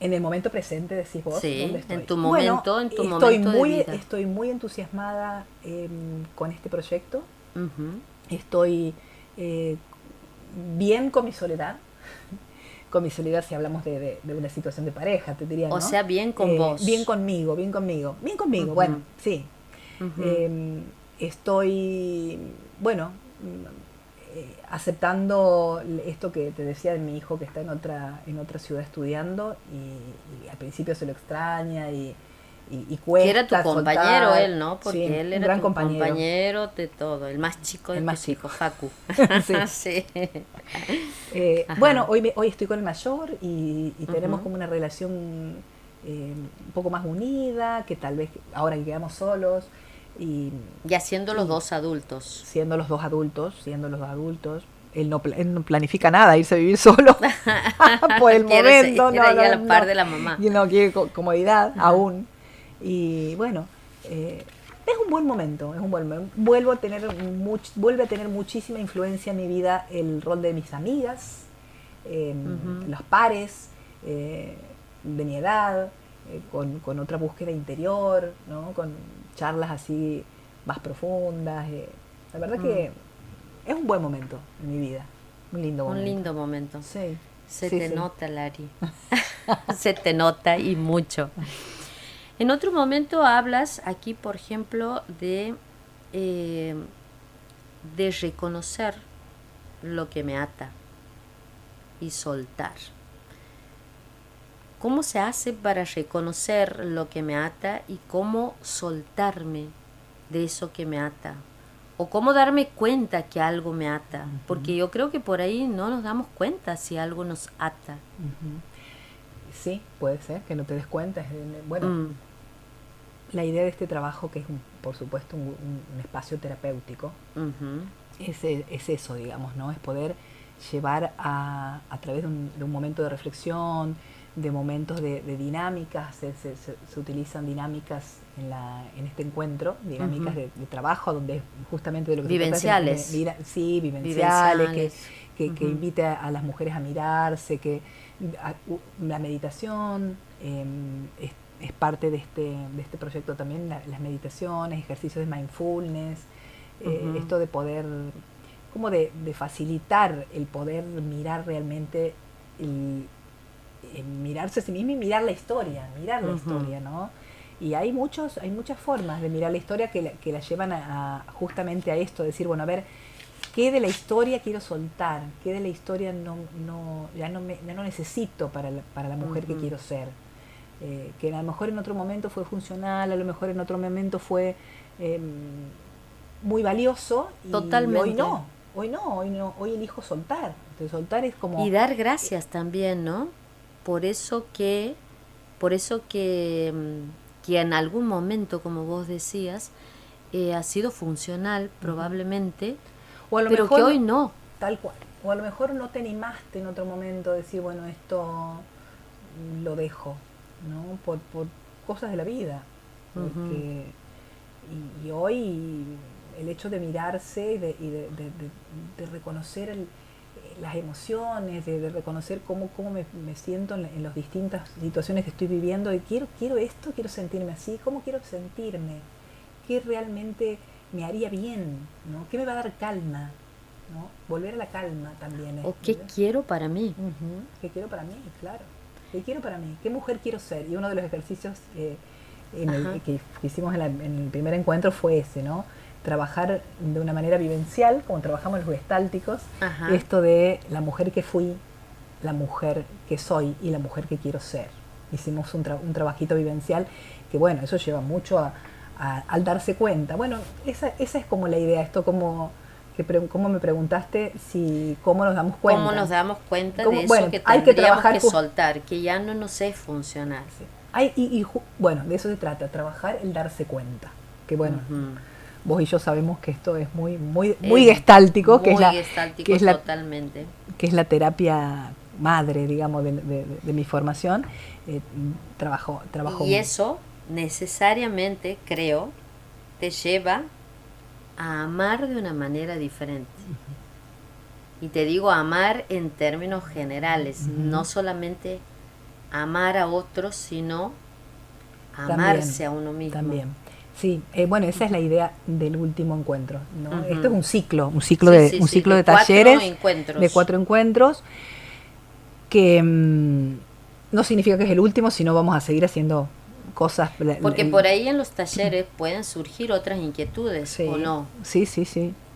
el momento presente, decís vos, sí, ¿dónde estoy? En tu momento de vida. Estoy muy entusiasmada con este proyecto. Estoy bien con mi soledad. Con mi soledad, si hablamos de una situación de pareja, te diría, ¿no? O sea, bien con vos. Bien conmigo, bueno, sí. Estoy, bueno, aceptando esto que te decía de mi hijo que está en otra ciudad estudiando y al principio se lo extraña y cuesta. Que era tu compañero soltar. él, ¿no? Porque Sí, él un era gran tu compañero de todo, el más chico de tus hijos, Facu. Sí. Sí. Bueno, hoy estoy con el mayor y tenemos como una relación un poco más unida, que tal vez ahora que quedamos solos. Y siendo los dos adultos. Siendo los dos adultos. Él no planifica nada, irse a vivir solo por el momento. Quiere ir a la par de la mamá. Y no quiere comodidad aún. Y bueno, es un buen momento. Vuelve a tener muchísima influencia en mi vida el rol de mis amigas, los pares de mi edad, con otra búsqueda interior, ¿no? Con charlas así más profundas. La verdad que es un buen momento en mi vida, un lindo momento. Un lindo momento. Sí. Se te nota, Lari. Se te nota y mucho. En otro momento hablas aquí, por ejemplo, de reconocer lo que me ata y soltar. ¿Cómo se hace para reconocer lo que me ata y cómo soltarme de eso que me ata? O cómo darme cuenta que algo me ata. Porque yo creo que por ahí no nos damos cuenta si algo nos ata. Sí, puede ser que no te des cuenta. Bueno, la idea de este trabajo, que es por supuesto un espacio terapéutico, es eso, digamos, ¿no? Es poder llevar a través de un momento de reflexión, de momentos de dinámicas, se utilizan dinámicas en este encuentro, dinámicas de trabajo, donde es justamente de lo que vivenciales. se trata. Sí, vivenciales, que invite a las mujeres a mirarse, que la meditación es parte de este proyecto también, las meditaciones, ejercicios de mindfulness, esto de poder, como de facilitar el poder mirar realmente mirarse a sí mismo y mirar la historia, ¿no? Y hay muchas formas de mirar la historia que la llevan justamente a esto, decir, bueno, a ver, ¿qué de la historia quiero soltar? ¿Qué de la historia ya no necesito para la mujer que quiero ser? Que a lo mejor en otro momento fue funcional, a lo mejor en otro momento fue muy valioso, y totalmente. Hoy elijo soltar. Entonces soltar es como... Y dar gracias también, ¿no? Por eso que en algún momento, como vos decías, ha sido funcional probablemente, o a lo pero mejor, que hoy no. Tal cual. O a lo mejor no te animaste en otro momento a decir, bueno, esto lo dejo, ¿no? Por cosas de la vida. Porque, y hoy el hecho de mirarse y de reconocer las emociones, de reconocer cómo me siento en las distintas situaciones que estoy viviendo, y quiero esto, quiero sentirme así, ¿cómo quiero sentirme? qué realmente me haría bien, ¿no? ¿Qué me va a dar calma? ¿No? Volver a la calma también. O qué quiero para mí. Uh-huh. ¿Qué quiero para mí? Claro. ¿Qué quiero para mí? ¿Qué mujer quiero ser? Y uno de los ejercicios que hicimos en el primer encuentro fue ese, ¿no? Trabajar de una manera vivencial, como trabajamos los gestálticos, esto de la mujer que fui, la mujer que soy y la mujer que quiero ser. Hicimos un trabajito vivencial que, bueno, eso lleva mucho al darse cuenta. Bueno, esa es como la idea, esto como me preguntaste cómo nos damos cuenta. ¿Cómo nos damos cuenta de eso que hay tendríamos que soltar, que ya no nos es funcional? Sí. Bueno, de eso se trata, trabajar el darse cuenta. Que bueno, vos y yo sabemos que esto es muy gestáltico, totalmente. Que es la terapia madre, digamos, de mi formación. Trabajo. Y eso necesariamente, creo, te lleva a amar de una manera diferente. Y te digo amar en términos generales, no solamente amar a otros, sino amarse a uno mismo. También. Sí, bueno, esa es la idea del último encuentro, ¿no? Esto es un ciclo de talleres, de 4 encuentros, que no significa que es el último, sino vamos a seguir haciendo cosas. Porque por ahí en los talleres pueden surgir otras inquietudes, ¿o no? Sí.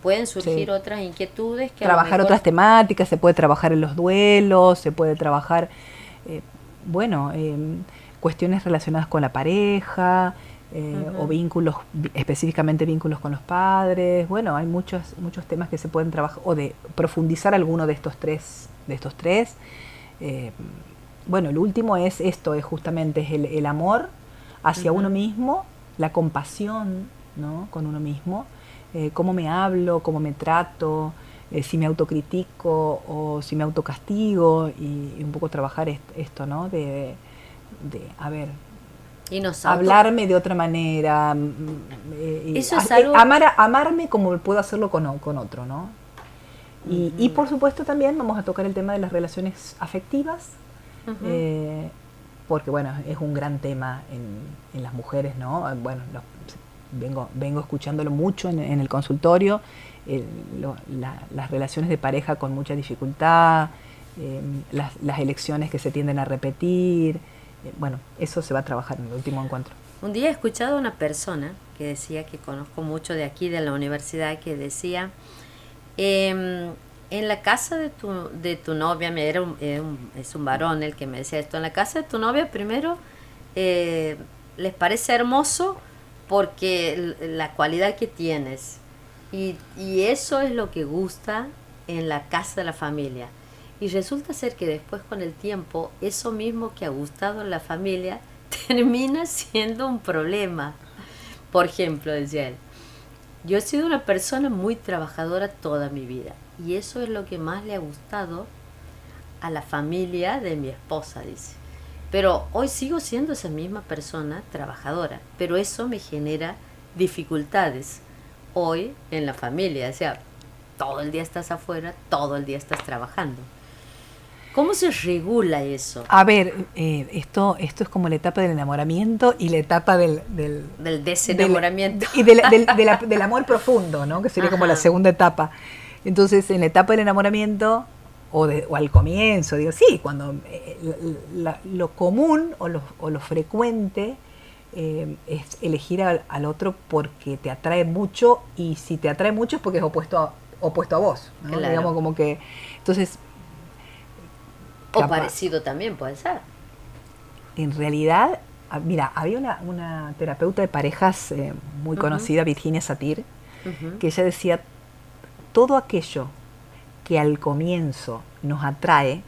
Pueden surgir otras inquietudes. Que trabajar otras temáticas, se puede trabajar en los duelos, se puede trabajar, cuestiones relacionadas con la pareja, o vínculos, específicamente vínculos con los padres. Bueno, hay muchos temas que se pueden trabajar, o de profundizar alguno de estos tres. Bueno, el último es justamente el amor hacia uno mismo, la compasión, ¿no? Con uno mismo, cómo me hablo, cómo me trato, si me autocritico o si me autocastigo, y un poco trabajar esto, ¿no? De hablarme de otra manera, eso es algo... amarme como puedo hacerlo con otro, ¿no? Y por supuesto también vamos a tocar el tema de las relaciones afectivas, porque bueno, es un gran tema en las mujeres, ¿no? Bueno, vengo escuchándolo mucho en el consultorio, las relaciones de pareja con mucha dificultad, las elecciones que se tienden a repetir. Bueno, eso se va a trabajar en el último encuentro. Un día he escuchado a una persona que decía, que conozco mucho de aquí, de la universidad, que decía, en la casa de tu novia, es un varón el que me decía esto, en la casa de tu novia primero les parece hermoso porque la cualidad que tienes, y eso es lo que gusta en la casa de la familia. Y resulta ser que después, con el tiempo, eso mismo que ha gustado en la familia termina siendo un problema. Por ejemplo, decía él, yo he sido una persona muy trabajadora toda mi vida, y eso es lo que más le ha gustado a la familia de mi esposa, dice. Pero hoy sigo siendo esa misma persona trabajadora, pero eso me genera dificultades hoy en la familia. O sea, todo el día estás afuera, todo el día estás trabajando. ¿Cómo se regula eso? A ver, esto es como la etapa del enamoramiento y la etapa del desenamoramiento. Y del amor profundo, ¿no? Que sería como la segunda etapa. Entonces, en la etapa del enamoramiento, o al comienzo, digo, sí, cuando lo común o lo frecuente es elegir al otro porque te atrae mucho, y si te atrae mucho es porque es opuesto a vos, ¿no? Claro. Digamos, como que, entonces... O parecido también puede ser. En realidad, mira, había una terapeuta de parejas muy conocida, Virginia Satir, que ella decía, todo aquello que al comienzo nos atrae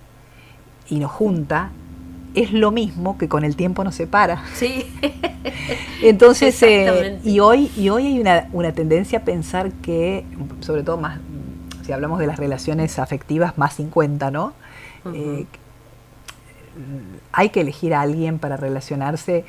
y nos junta es lo mismo que con el tiempo nos separa. Sí. Entonces, y hoy hay una tendencia a pensar que, sobre todo más, si hablamos de las relaciones afectivas, más 50, ¿no? Hay que elegir a alguien para relacionarse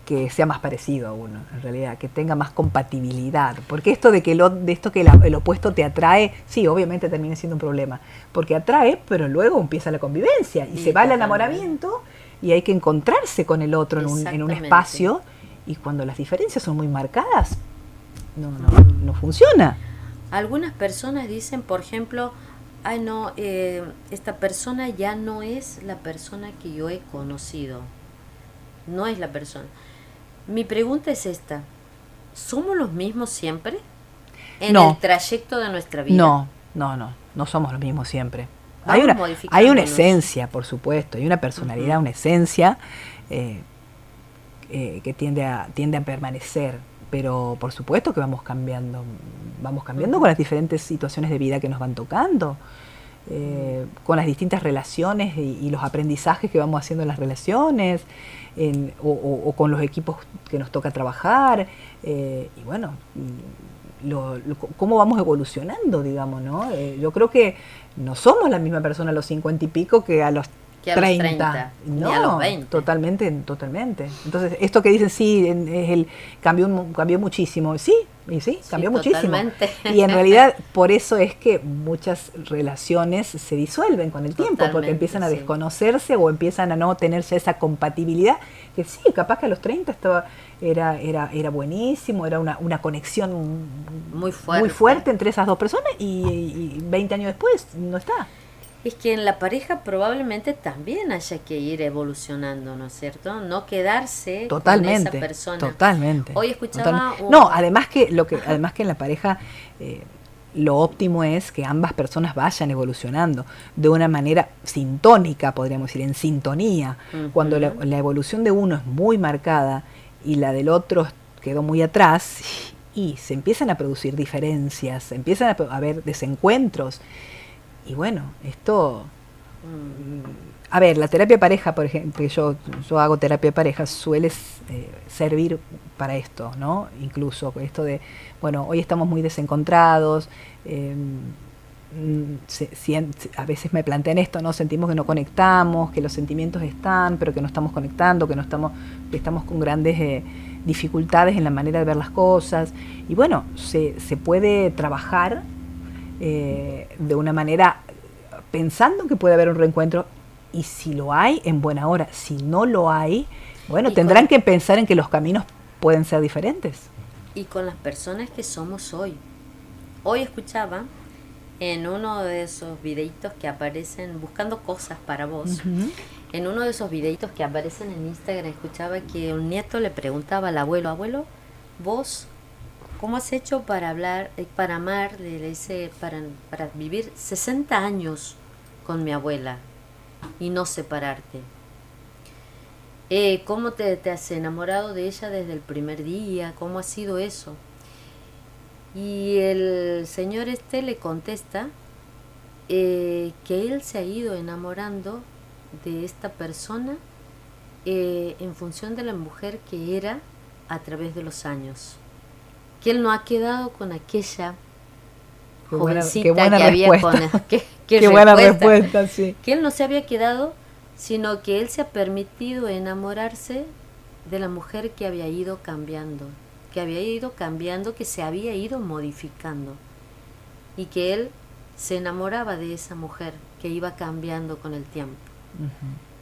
que sea más parecido a uno, en realidad, que tenga más compatibilidad, porque esto de que el opuesto te atrae, sí, obviamente termina siendo un problema, porque atrae, pero luego empieza la convivencia y se va el enamoramiento y hay que encontrarse con el otro en un espacio, y cuando las diferencias son muy marcadas, no funciona. Algunas personas dicen, por ejemplo, ay no, esta persona ya no es la persona que yo he conocido. No es la persona. Mi pregunta es esta: ¿somos los mismos siempre en No. el trayecto de nuestra vida? No somos los mismos siempre. Vamos Hay una modificándonos. esencia, por supuesto, hay una personalidad, una esencia que tiende a permanecer, pero por supuesto que vamos cambiando con las diferentes situaciones de vida que nos van tocando, con las distintas relaciones y los aprendizajes que vamos haciendo en las relaciones, o con los equipos que nos toca trabajar, y bueno, cómo vamos evolucionando, digamos, ¿no? Yo creo que no somos la misma persona a los 50 y pico que a los 30. Ni No, a los 20. totalmente. Entonces, esto que dicen, sí, cambió muchísimo. Sí, cambió muchísimo. Totalmente. Y en realidad, por eso es que muchas relaciones se disuelven con el tiempo, porque empiezan a desconocerse o empiezan a no tenerse esa compatibilidad, que sí, capaz que a los 30 era buenísimo, era una conexión muy fuerte entre esas dos personas, y 20 años después no está. Es que en la pareja probablemente también haya que ir evolucionando, ¿no es cierto? No quedarse con esa persona. Totalmente. Hoy escuchaba No, además que en la pareja lo óptimo es que ambas personas vayan evolucionando de una manera sintónica, podríamos decir, en sintonía. Cuando la evolución de uno es muy marcada y la del otro quedó muy atrás, y se empiezan a producir diferencias, se empiezan a haber desencuentros. Y bueno, esto... A ver, la terapia de pareja, por ejemplo, yo hago terapia de pareja, suele servir para esto, ¿no? Incluso esto de, bueno, hoy estamos muy desencontrados, a veces me plantean esto, ¿no? Sentimos que no conectamos, que los sentimientos están, pero que no estamos conectando, que estamos con grandes dificultades en la manera de ver las cosas. Y bueno, se puede trabajar de una manera pensando que puede haber un reencuentro, y si lo hay, en buena hora. Si no lo hay, bueno, tendrán que pensar en que los caminos pueden ser diferentes. Y con las personas que somos hoy. Hoy escuchaba en uno de esos videitos que aparecen buscando cosas para vos, en uno de esos videitos que aparecen en Instagram, escuchaba que un nieto le preguntaba al abuelo: abuelo, vos, ¿cómo has hecho para amar, le dice, para vivir 60 años con mi abuela y no separarte? ¿Cómo te has enamorado de ella desde el primer día? ¿Cómo ha sido eso? Y el señor le contesta que él se ha ido enamorando de esta persona en función de la mujer que era a través de los años. Que él no ha quedado con aquella jovencita que había con... Qué buena respuesta, sí. Que él no se había quedado, sino que él se ha permitido enamorarse de la mujer que había ido cambiando, que se había ido modificando, y que él se enamoraba de esa mujer que iba cambiando con el tiempo.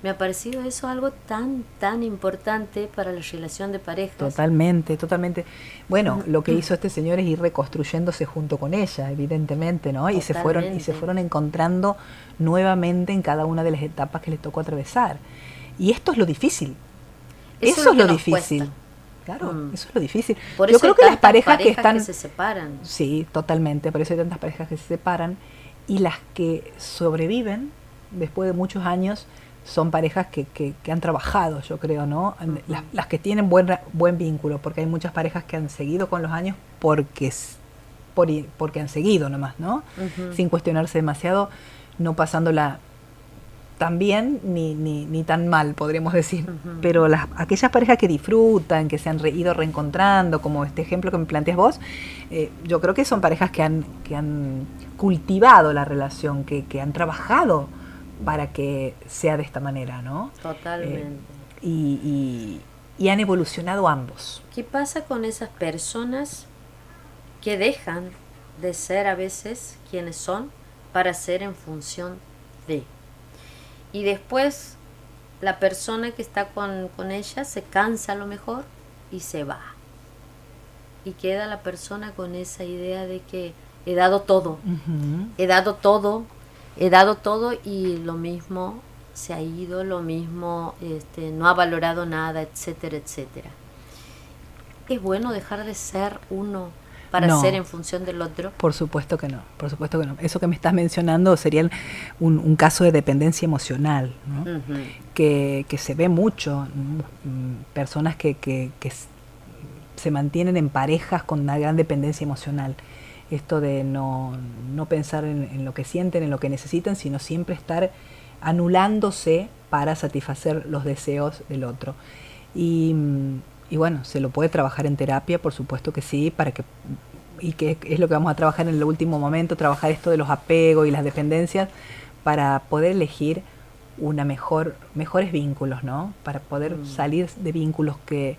Me ha parecido eso algo tan importante para la relación de parejas. Totalmente. Bueno, lo que hizo este señor es ir reconstruyéndose junto con ella, evidentemente, ¿no? Y se fueron encontrando nuevamente en cada una de las etapas que les tocó atravesar. Y esto es lo difícil. Eso es lo difícil. Cuesta. Claro, eso es lo difícil. Por yo eso creo que las parejas que están... que se separan. Sí, totalmente. Por eso hay tantas parejas que se separan. Y las que sobreviven después de muchos años son parejas que han trabajado, yo creo, ¿no? Las que tienen buen vínculo, porque hay muchas parejas que han seguido con los años porque han seguido nomás, ¿no? Sin cuestionarse demasiado, no pasándola tan bien ni tan mal, podríamos decir. Pero aquellas parejas que disfrutan, que se han ido reencontrando, como este ejemplo que me planteas vos, yo creo que son parejas que han cultivado la relación, que han trabajado para que sea de esta manera, ¿no? Totalmente. Y han evolucionado ambos. ¿Qué pasa con esas personas que dejan de ser a veces quienes son para ser en función de? Y después la persona que está con ella se cansa a lo mejor y se va. y queda la persona con esa idea de que he dado todo, Ujú. he dado todo, he dado todo y lo mismo se ha ido, lo mismo no ha valorado nada, etcétera, etcétera. ¿Es bueno dejar de ser uno para No. ser en función del otro? Por supuesto que no, por supuesto que no. Eso que me estás mencionando sería un caso de dependencia emocional, ¿no? Ujú. que se ve mucho, personas que se mantienen en parejas con una gran dependencia emocional. Esto de no pensar en lo que sienten, en lo que necesitan, sino siempre estar anulándose para satisfacer los deseos del otro. Y bueno, se lo puede trabajar en terapia, por supuesto que sí, y que es lo que vamos a trabajar en el último momento, trabajar esto de los apegos y las dependencias para poder elegir mejores vínculos, ¿no? Para poder salir de vínculos que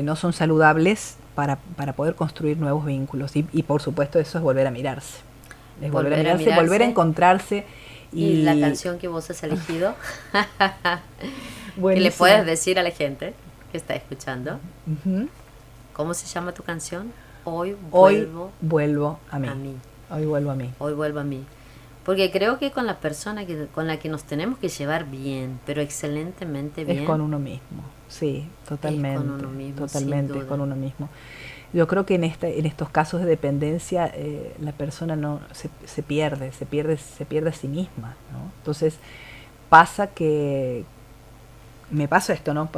no son saludables, para poder construir nuevos vínculos. Y por supuesto eso es volver a mirarse. Es volver a mirarse, volver a encontrarse. Y la canción que vos has elegido, que le Buenísimo. puedes decir a la gente que está escuchando, Ujú. ¿cómo se llama tu canción? Hoy Hoy vuelvo vuelvo a mí. a mí. Hoy vuelvo a mí. Hoy vuelvo a mí. Porque creo que con la persona con la que nos tenemos que llevar bien, pero excelentemente bien, Es con uno mismo. Sí, totalmente. Es con uno mismo, totalmente, sin es duda. con uno mismo. Yo creo que en estos casos de dependencia la persona no se pierde a sí misma, ¿no? Entonces me pasa esto, ¿no?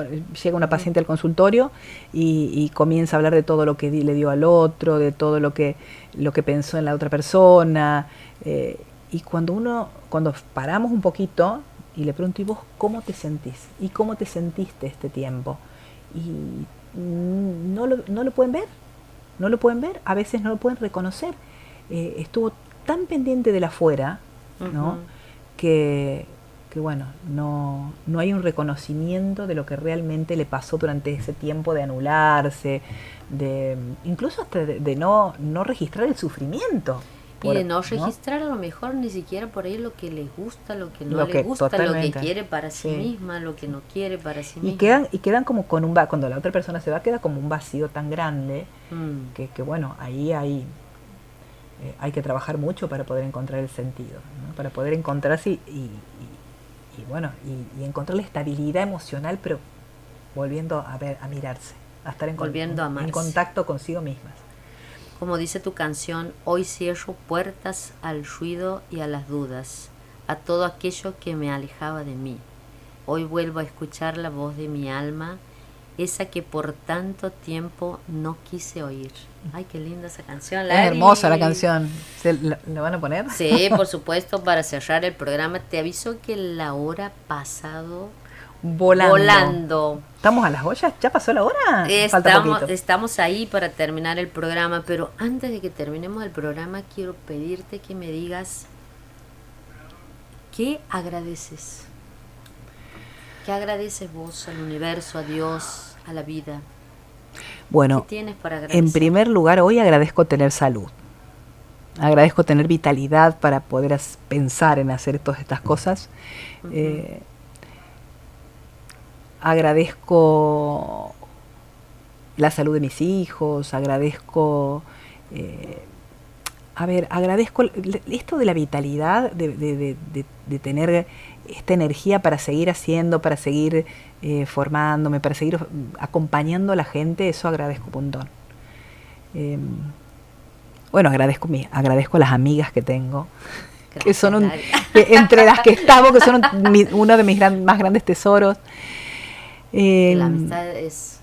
Llega una paciente al consultorio y comienza a hablar de todo lo que le dio al otro, de todo lo que pensó en la otra persona, y cuando paramos un poquito y le pregunto, ¿y vos cómo te sentís? ¿Y cómo te sentiste este tiempo? Y no lo pueden ver, a veces no lo pueden reconocer. Estuvo tan pendiente del afuera, ¿no? Ujú. que bueno, no hay un reconocimiento de lo que realmente le pasó durante ese tiempo de anularse, incluso hasta de no registrar el sufrimiento. Y de no registrar a lo mejor ni siquiera por ahí lo que les gusta, lo que no les gusta, lo que totalmente. quiere para sí Sí. misma, lo que no quiere para sí Y misma. quedan como con cuando la otra persona se va, queda como un vacío tan grande que bueno, ahí hay que trabajar mucho para poder encontrar el sentido, ¿no? Para poder encontrarse y encontrar la estabilidad emocional, pero volviendo a mirarse, a estar Volviendo a amarse. en contacto consigo mismas. Como dice tu canción, hoy cierro puertas al ruido y a las dudas, a todo aquello que me alejaba de mí. Hoy vuelvo a escuchar la voz de mi alma, esa que por tanto tiempo no quise oír. Ay, qué linda esa canción, Es Lari. hermosa la canción. ¿La van a poner? Sí, por supuesto, para cerrar el programa. Te aviso que la hora ha pasado volando. ¿Estamos a las ollas? ¿Ya pasó la hora? Falta poquito. Estamos ahí para terminar el programa, pero antes de que terminemos el programa quiero pedirte que me digas ¿qué agradeces? ¿Qué agradeces vos al universo, a Dios, a la vida? Bueno, ¿Qué tienes para agradecer? en primer lugar, hoy agradezco tener salud. Agradezco tener vitalidad para poder pensar en hacer todas estas cosas. Agradezco la salud de mis hijos, agradezco esto de la vitalidad, de tener esta energía para seguir haciendo, para seguir formándome, para seguir acompañando a la gente. Eso agradezco un montón. Bueno, agradezco a las amigas que tengo, Gracias, que son Lari. entre las que estamos, que son uno de mis más grandes tesoros. La amistad es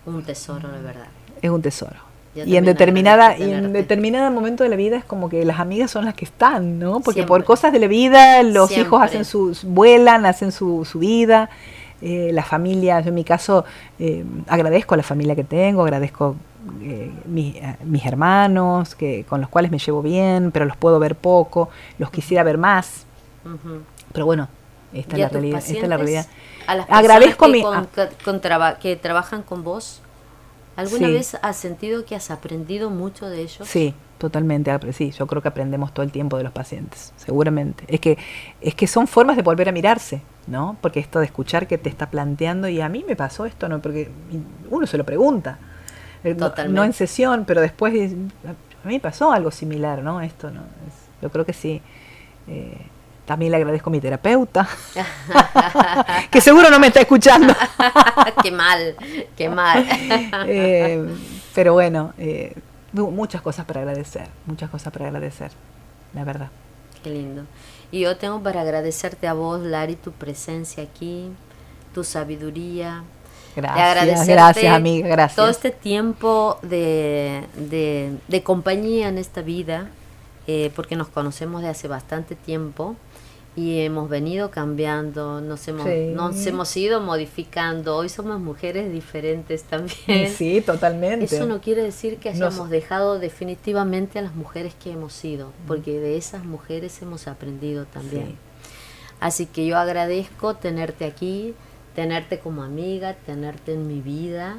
un tesoro, de verdad. Es un tesoro. Yo Y en también agradezco tenerte. determinado momento de la vida es como que las amigas son las que están, ¿no? Porque Siempre. por cosas de la vida los Siempre. hijos vuelan, hacen su vida. La familia, yo en mi caso agradezco a la familia que tengo, agradezco mis hermanos, con los cuales me llevo bien, pero los puedo ver poco, los quisiera ver más. Ujú. Pero bueno, esta ¿Y es a la tus realidad. Esta es la realidad. pacientes? A las personas Agradezco que trabajan con vos, ¿alguna Sí. vez has sentido que has aprendido mucho de ellos? Sí, totalmente. Sí, yo creo que aprendemos todo el tiempo de los pacientes, seguramente. Es que son formas de volver a mirarse, ¿no? Porque esto de escuchar que te está planteando, y a mí me pasó esto, ¿no? Porque uno se lo pregunta. Totalmente. No en sesión, pero después a mí me pasó algo similar, ¿no? Esto no yo creo que sí. También le agradezco a mi terapeuta, que seguro no me está escuchando. Qué mal, qué mal. Pero bueno, muchas cosas para agradecer, la verdad. Qué lindo. Y yo tengo para agradecerte a vos, Lari, tu presencia aquí, tu sabiduría. Gracias, amiga, gracias. Todo este tiempo de compañía en esta vida, porque nos conocemos de hace bastante tiempo y hemos venido cambiando, nos hemos ido modificando. Hoy somos mujeres diferentes también. Sí, totalmente. Eso no quiere decir que hayamos dejado definitivamente a las mujeres que hemos sido, porque de esas mujeres hemos aprendido también. Sí. Así que yo agradezco tenerte aquí, tenerte como amiga, tenerte en mi vida,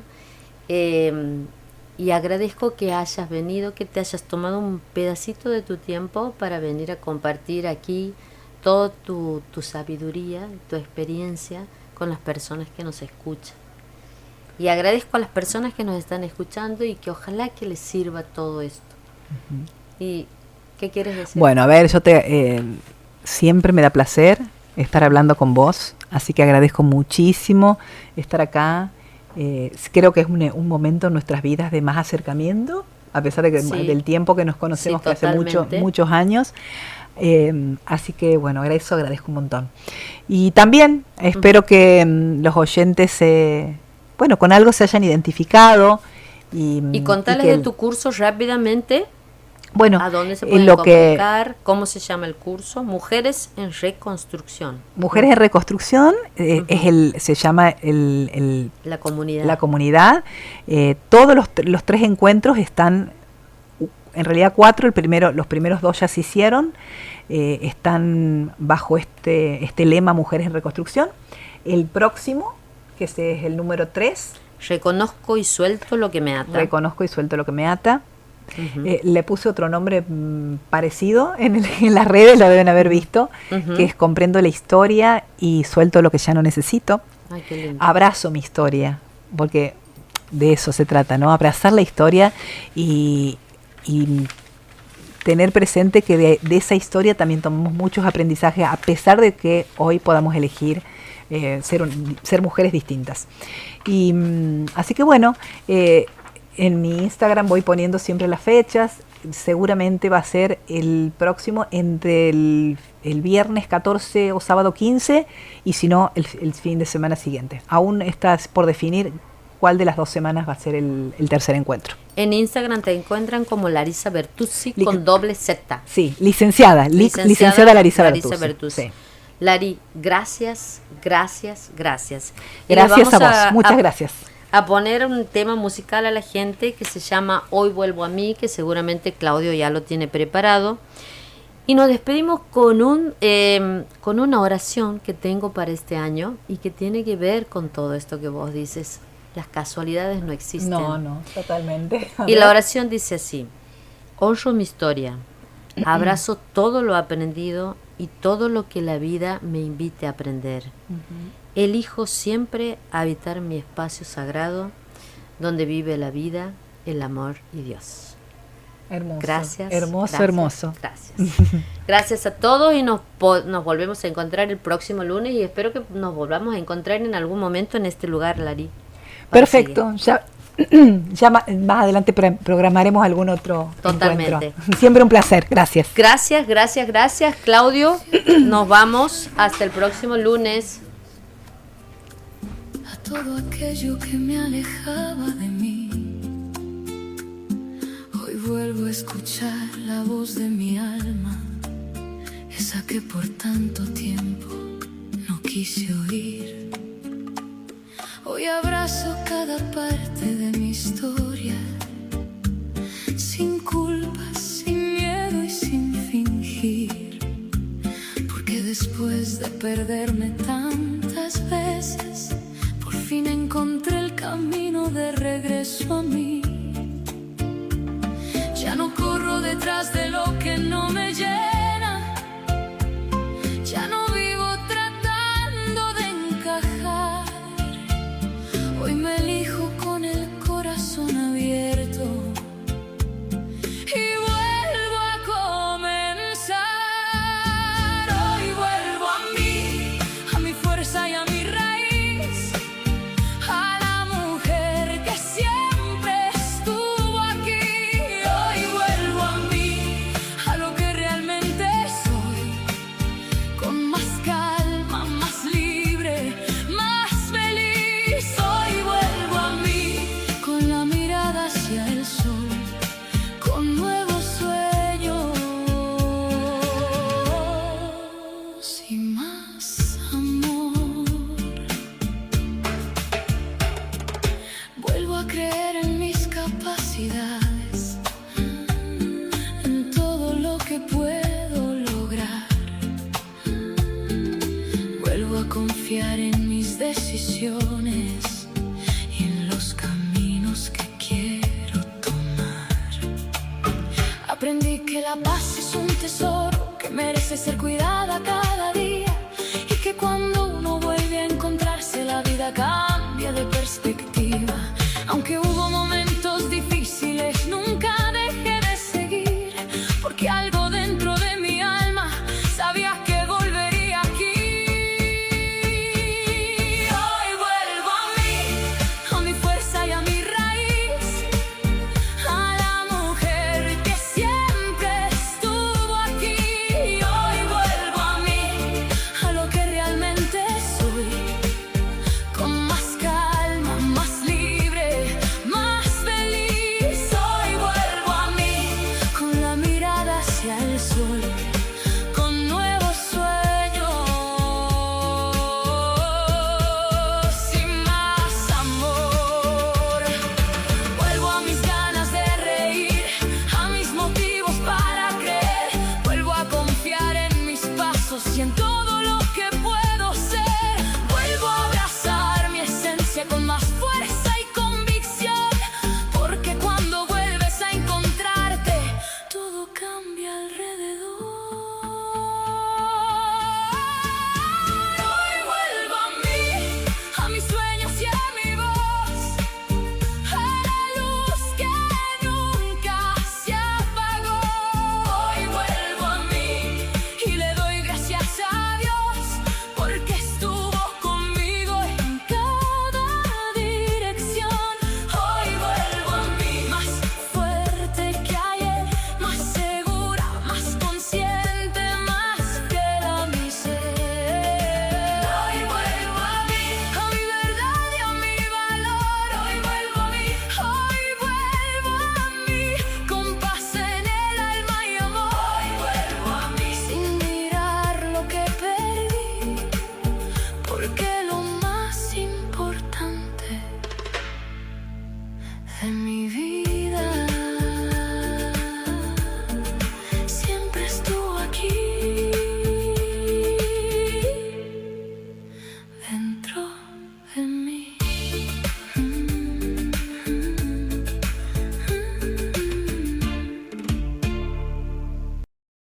y agradezco que hayas venido, que te hayas tomado un pedacito de tu tiempo para venir a compartir aquí toda tu sabiduría, tu experiencia con las personas que nos escuchan. Y agradezco a las personas que nos están escuchando y que ojalá que les sirva todo esto. Uh-huh. ¿Y qué quieres decir? Bueno, a ver, siempre me da placer estar hablando con vos, así que agradezco muchísimo estar acá. Creo que es un momento en nuestras vidas de más acercamiento, a pesar de que del tiempo que nos conocemos, que hace muchos años. Así que bueno, agradezco un montón. Y también espero que los oyentes con algo se hayan identificado. Y contales de tu curso rápidamente. Bueno, ¿a dónde se pueden comunicar? ¿Cómo se llama el curso? Mujeres en Reconstrucción. Mujeres en Reconstrucción se llama la comunidad. La comunidad. Todos los 3 encuentros están, en realidad 4, los primeros 2 ya se hicieron, están bajo este lema Mujeres en Reconstrucción. El próximo, que es el número 3. Reconozco y suelto lo que me ata. Reconozco y suelto lo que me ata. Uh-huh. Le puse otro nombre parecido en las redes, lo deben haber visto, que es Comprendo la historia y suelto lo que ya no necesito. Ay, qué lindo. Abrazo mi historia, porque de eso se trata, ¿no? Abrazar la historia y tener presente que de esa historia también tomamos muchos aprendizajes, a pesar de que hoy podamos elegir ser mujeres distintas. Y así que bueno, en mi Instagram voy poniendo siempre las fechas. Seguramente va a ser el próximo entre el viernes 14 o sábado 15, y si no, el fin de semana siguiente. Aún está por definir cuál de las 2 semanas va a ser el tercer encuentro. En Instagram te encuentran como Larisa Bertuzzi con doble Z. Sí, licenciada Larisa Bertuzzi. Sí. Lari, gracias. Gracias a vos, muchas gracias. A poner un tema musical a la gente que se llama Hoy Vuelvo a Mí, que seguramente Claudio ya lo tiene preparado. Y nos despedimos con una oración que tengo para este año y que tiene que ver con todo esto que vos dices. Las casualidades no existen. No, totalmente. Y la oración dice así: honro mi historia, abrazo todo lo aprendido y todo lo que la vida me invite a aprender. Elijo siempre habitar mi espacio sagrado, donde vive la vida, el amor y Dios. Hermoso. Gracias. Hermoso. Gracias. Gracias a todos y nos volvemos a encontrar el próximo lunes y espero que nos volvamos a encontrar en algún momento en este lugar, Lari. Perfecto. Ya más adelante programaremos algún otro Totalmente. Encuentro. Siempre un placer. Gracias. Gracias, Claudio. Nos vamos hasta el próximo lunes. A todo aquello que me alejaba de mí, hoy vuelvo a escuchar la voz de mi alma, esa que por tanto tiempo no quise oír. Hoy abrazo cada parte de mi historia, sin culpa, sin miedo y sin fingir, porque después de perderme tantas veces, por fin encontré el camino de regreso a mí. Ya no corro detrás de lo que no me llena, ya no vivo tratando de encajar. Hoy me elijo con el corazón abierto. confiar en mis decisiones y en los caminos que quiero tomar. Aprendí que la paz es un tesoro que merece ser cuidada cada día, y que cuando uno vuelve a encontrarse la vida cambia de perspectiva. Aunque hubo momentos difíciles, nunca dejé de seguir, porque algo dentro de mi alma sabía que volvería aquí. Hoy vuelvo a mí, a mi fuerza y a mi raíz, a la mujer que siempre estuvo aquí. Hoy vuelvo a mí, a lo que realmente soy, con más calma, más libre, más feliz. Hoy vuelvo a mí, con la mirada hacia el sol, con nuevos sueños y más amor. Vuelvo a mis ganas de reír, a mis motivos para creer. Vuelvo a confiar en mis pasos y en todo lo que puedo ser. Vuelvo a abrazar mi esencia con más fuerza y convicción, porque cuando vuelves a encontrarte, todo cambia alrededor. Hoy vuelvo a mí, a mis sueños y a mi voz, a la luz que nunca se apagó. Hoy vuelvo a mí y le doy gracias a Dios, porque estuvo conmigo en cada dirección. Hoy vuelvo a mí, más fuerte que ayer, más segura, más consciente, más fiel a mi ser. Hoy vuelvo a mí, a mi verdad y a mi valor. Hoy vuelvo a mí, hoy vuelvo a mí, con paz en el alma y amor. Hoy vuelvo a mí, sin mirar lo que perdí, porque lo más importante de mi vida